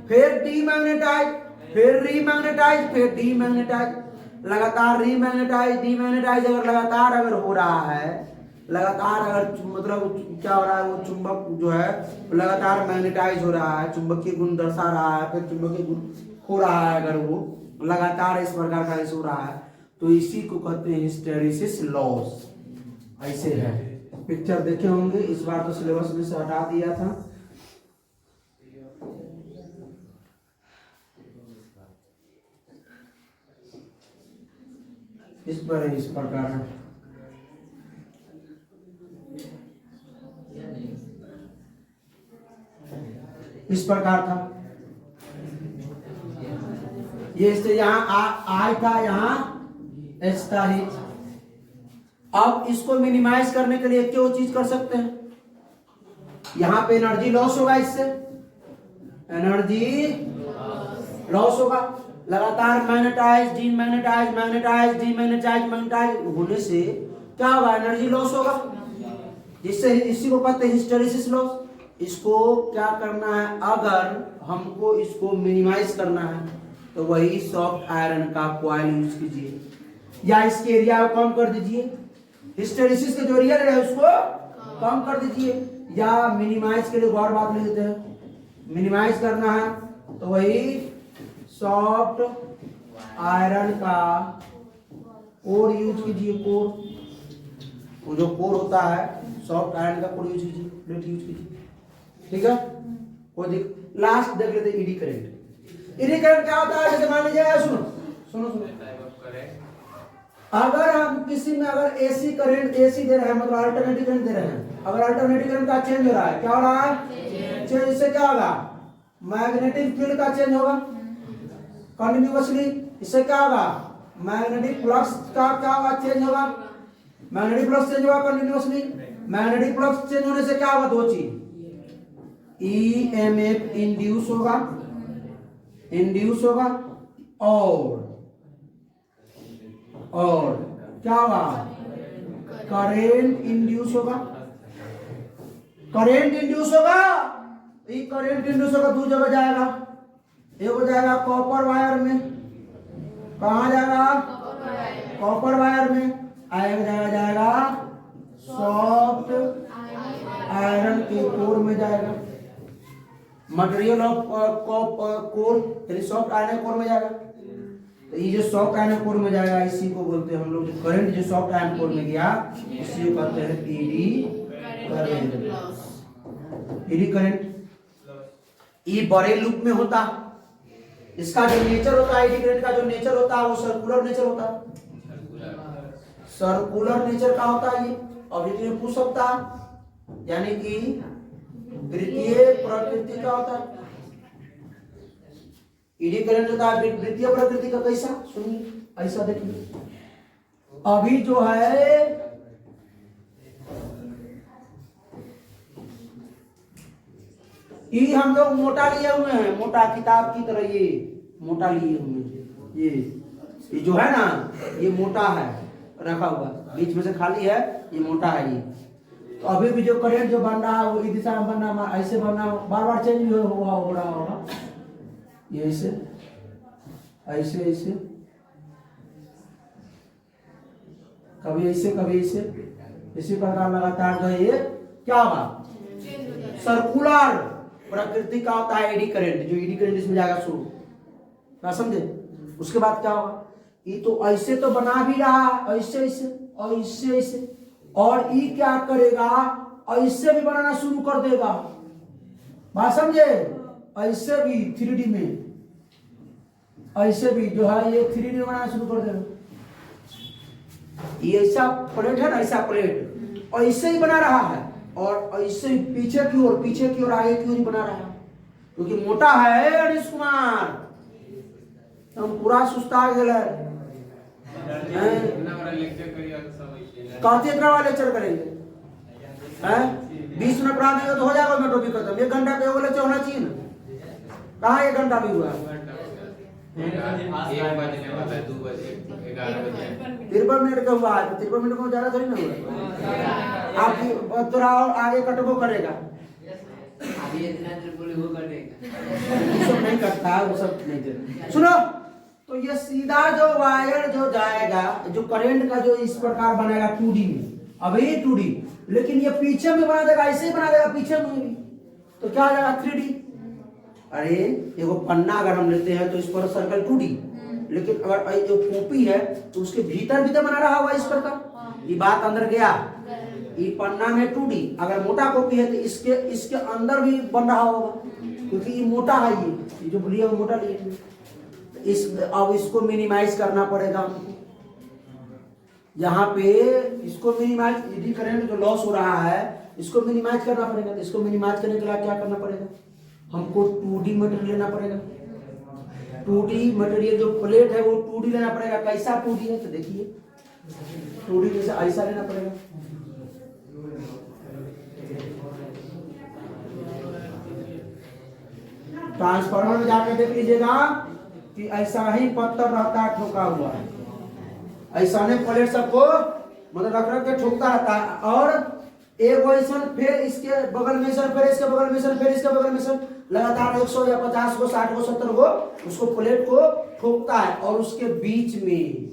फिर डीमैग्नेटाइज, फिर रीमैग्नेटाइज, फिर डीमैग्नेटाइज, लगातार रीमैग्नेटाइज डीमैग्नेटाइज। अगर लगातार अगर हो रहा है, लगातार अगर मतलब क्या हो रहा है, वो चुंबक जो है लगातार मैग्नेटाइज हो रहा है, चुंबकीय गुण दर्शा रहा है, फिर चुंबकीय गुण हो रहा है, अगर वो लगातार इस प्रकार का ऐसे हो रहा है तो इसी को कहते हैं हिस्टेरिसिस लॉस। ऐसे है, पिक्चर देखे होंगे, इस बार तो सिलेबस में से हटा दिया था। इस पर इस प्रकार है, इस प्रकार था ये, इससे यहाँ आई था, यहाँ एच था ही। अब इसको मिनिमाइज करने के लिए क्यों चीज कर सकते हैं, यहाँ पे एनर्जी लॉस होगा, इससे एनर्जी लॉस होगा। लगातार magnetize demagnetize magnetize demagnetize magnetize होने से क्या होगा, एनर्जी लॉस होगा, जिससे इसी को कहते हैं हिस्टेरिसिस लॉस। इसको क्या करना है, अगर हमको इसको मिनिमाइज करना है तो वही सॉफ्ट आयरन का कॉइल यूज कीजिए, या इसके एरिया को कम कर दीजिए, हिस्टेरिसिस के जो एरिया है उसको कम कर दीजिए, या मिनिमाइज के लिए और बात नहीं देते हैं, मिनिमाइज करना है तो वही सॉफ्ट आयरन का कोर यूज कीजिए। कोर, वो जो कोर होता है सॉफ्ट आयरन का कोर यूज कीजिए, प्लेट यूज कीजिए। ठीक है, कोई लास्ट देख लेते ईडी करंट। ईडी करंट क्या होता है, जैसे मान लीजिए, सुनो सुनो सुनो, टाइप ऑफ करेंट। अगर हम किसी में अगर एसी करंट एसी दे रहे हैं, मतलब अल्टरनेटिव करंट दे रहे हैं, अगर अल्टरनेटिव करंट का चेंज हो रहा है, क्या हो रहा है, चेंज, इससे क्या होगा, मैग्नेटिक फील्ड का चेंज होगा कंटिन्यूअसली, इससे क्या होगा, मैग्नेटिक फ्लक्स का क्या होगा, चेंज होगा, मैग्नेटिक फ्लक्स चेंज होगा कंटिन्यूअसली। मैग्नेटिक फ्लक्स चेंज होने से क्या होगा, दो चीज, ईएमएफ इंड्यूस होगा, और क्या होगा, करंट इंड्यूस होगा, करंट इंड्यूस होगा। ये करंट इंड्यूस होगा, दो जगह जाएगा, एक हो जाएगा कॉपर वायर में, कहाँ जाएगा, कॉपर वायर में, एक जगह जाएगा सॉफ्ट आयरन के कोर में जाएगा, मटेरियल ऑफ कोर, यानी सॉफ्ट आयरन कोर में जाएगा। तो ये जो सॉफ्ट आयरन कोर में जाएगा, इसी को बोलते हैं हम लोग, जो करंट जो सॉफ्ट आयरन कोर में गया, इसी को कहते हैं ईडी करंट। ईडी करंट ये बड़े लूप में होता, इसका जो नेचर होता है, ईडी करंट का जो नेचर होता है वो सर्कुलर नेचर होता है, सर्कुलर नेचर का होता है ये, और ये पूछ सकता यानी कि वृत्तीय प्रकृति का होता है। ईडी करंट होता है वृत्तीय प्रकृति का, कैसा, सुनिए ऐसा देखिए, अभी जो है ये हम लोग मोटा लिए हुए हैं, मोटा किताब की तरह, ये मोटा लिए हुए हैं, ये जो है ना, ये मोटा है रखा हुआ, बीच में से खाली है, ये मोटा है ये। तो अभी भी जो करंट जो बन रहा है वो इस दिशा में बनना, ऐसे बनना, बार बार चेंज भी हो रहा होगा, ये ऐसे ऐसे ऐसे, कभी ऐसे कभी ऐसे, इसी प्रकार लगातार जो है ये क्या होगा, सर्कुलर प्रकृति का होता है ईडी करंट। जो ईडी करंट इसमें जाएगा शुरू, क्या समझे, उसके बाद क्या होगा, ये तो ऐसे तो बना भी रहा है, ऐसे ऐसे और इससे ऐसे, और ये क्या करेगा, ऐसे भी बनाना शुरू कर देगा, बात समझे, ऐसे भी 3D में, ऐसे भी जो है ये 3D में बनाना शुरू कर देगा। ये ऐसा प्लेट है ना, ऐसा प्लेट ऐसे ही बना रहा है, और ऐसे ही पीछे की ओर आगे की ओर ही बना रहा है, क्योंकि मोटा है अनिश कुमार, हम पूरा सुस्ता गए कहते इतना वाला लेक्चर करेंगे, 20 मिनट पढ़ा देंगे तो हो जाएगा, मैं टॉपिक खत्म। 1 घंटा का लेक्चर होना चाहिए ना, कहाँ 1 घंटा भी हुआ, 1 बजने वाला है, 2 बजे 11 बजे 53 मिनट का हुआ है, 53 मिनट को ज्यादा थोड़ी ना हुआ, आप थोड़ा और आगे कटबो करेगा, अभी इतना ट्रिपल वो करेगा, वो सब नहीं करता, वो सब नहीं करता। सुनो, तो ये सीधा जो वायर जो जाएगा, जो करंट का जो इस प्रकार बनेगा 2D में, अब ये 2D, लेकिन ये पीछे में बना देगा, ऐसे ही बना देगा पीछे में भी, तो क्या आ जाएगा 3D। अरे एगो पन्ना अगर हम लेते हैं तो इस पर सर्कल 2D, लेकिन अगर जो कॉपी है तो उसके भीतर बना रहा होगा इस प्रकार, ये बात अंदर गया, ये पन्ना में 2D, अगर मोटा कॉपी है तो इसके अंदर भी बन रहा होगा, क्योंकि ये मोटा है, ये जो लिया मोटा लिए, अब इसको मिनिमाइज करना पड़ेगा हमको, यहाँ पे इसको मिनिमाइज, ईडी करंट जो लॉस हो रहा है इसको मिनिमाइज करना पड़ेगा। तो इसको मिनिमाइज करने के लिए क्या करना पड़ेगा, हमको 2D मटेरियल लेना पड़ेगा, 2D मटेरियल जो प्लेट है वो 2D लेना पड़ेगा। कैसा 2D है तो देखिए, 2D जैसे ऐसा लेना पड़ेगा, ट्रांसफार्मर में जाकर देख लीजिएगा कि ऐसा ही पत्थर रहता है, ठोका हुआ है, ऐसा नहीं प्लेट सबको मतलब रख के ठोकता रहता है, और एक वैसन फिर इसके बगल में सर, फिर इसके बगल में सर, फिर इसके बगल में सर, लगातार 100 या 50 को 60 को 70 को उसको प्लेट को ठोकता है, और उसके बीच में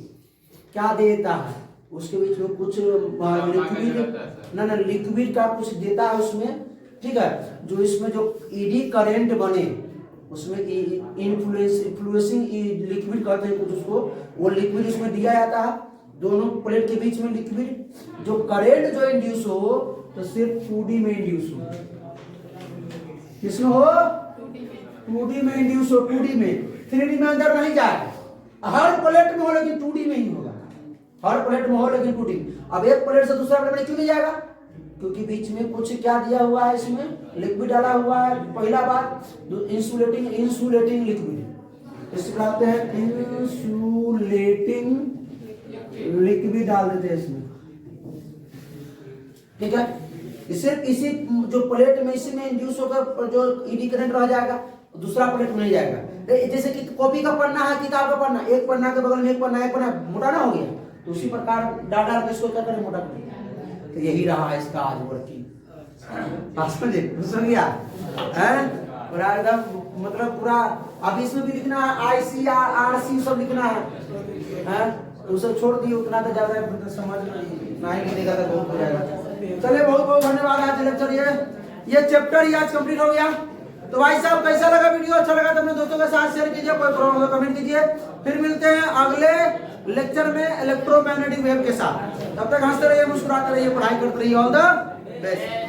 क्या देता है, उसके बीच में कुछ लिक्विड ना लिक्विड का कुछ देता है उसमें, ठीक है, जो इसमें जो ईडी करंट बने उसमें इन्फ्लुएंसिंग लिक्विड कहते हैं कुछ उसको, वो लिक्विड उसमें दिया जाता है, दोनों प्लेट के बीच में लिक्विड, जो करंट जो इंड्यूस हो तो सिर्फ 2D में इंड्यूस हो, किसमें हो? 2D में इंड्यूस हो, 2D में। 3D में अंदर नहीं जाएगा। हर प्लेट में हो लेकिन 2D में ही होगा। हर प्लेट में हो लेकिन 2D। अब एक प्लेट से दूसरा प्लेट में क्यों नहीं जाएगा? क्योंकि बीच में कुछ क्या दिया हुआ है, इसमें लिक्विड डाला हुआ है। पहला बात इंसुलेटिंग लिक्विड, इसे कहते हैं इंसुलेटिंग लिक्विड डाल देते हैं इसमें, ठीक है। इसे इसी जो प्लेट में इसी में इंड्यूस होकर जो ईडी करंट रह जाएगा, दूसरा प्लेट में नहीं जाएगा। जैसे कि कॉपी का पन्ना है, किताब का पन्ना, एक पन्ना के बगल में एक पन्ना मोटा ना हो गया, तो उसी प्रकार डाल के इसको क्या करें, मोटा करें। तो यही रहा इसका आज वर्किंग। समझे? समझ गया है? पूरा एकदम मतलब पूरा। अब इसमें भी लिखना है IC सब लिखना है, तो सब छोड़ दिए, उतना तो ज्यादा मतलब समझ नहीं लिखेगा तो बहुत हो जाएगा। चलिए बहुत बहुत धन्यवाद। आज लेक्चर ये चैप्टर ही आज कंप्लीट हो गया। तो भाई साहब कैसा लगा वीडियो? अच्छा लगा तो अपने दोस्तों के साथ शेयर कीजिए, कोई प्रॉब्लम हो तो कमेंट कीजिए। फिर मिलते हैं अगले लेक्चर में इलेक्ट्रोमैग्नेटिक वेव के साथ। तब तक हंसते रहिए, मुस्कुराते रहिए, पढ़ाई करते रहिए। All the best.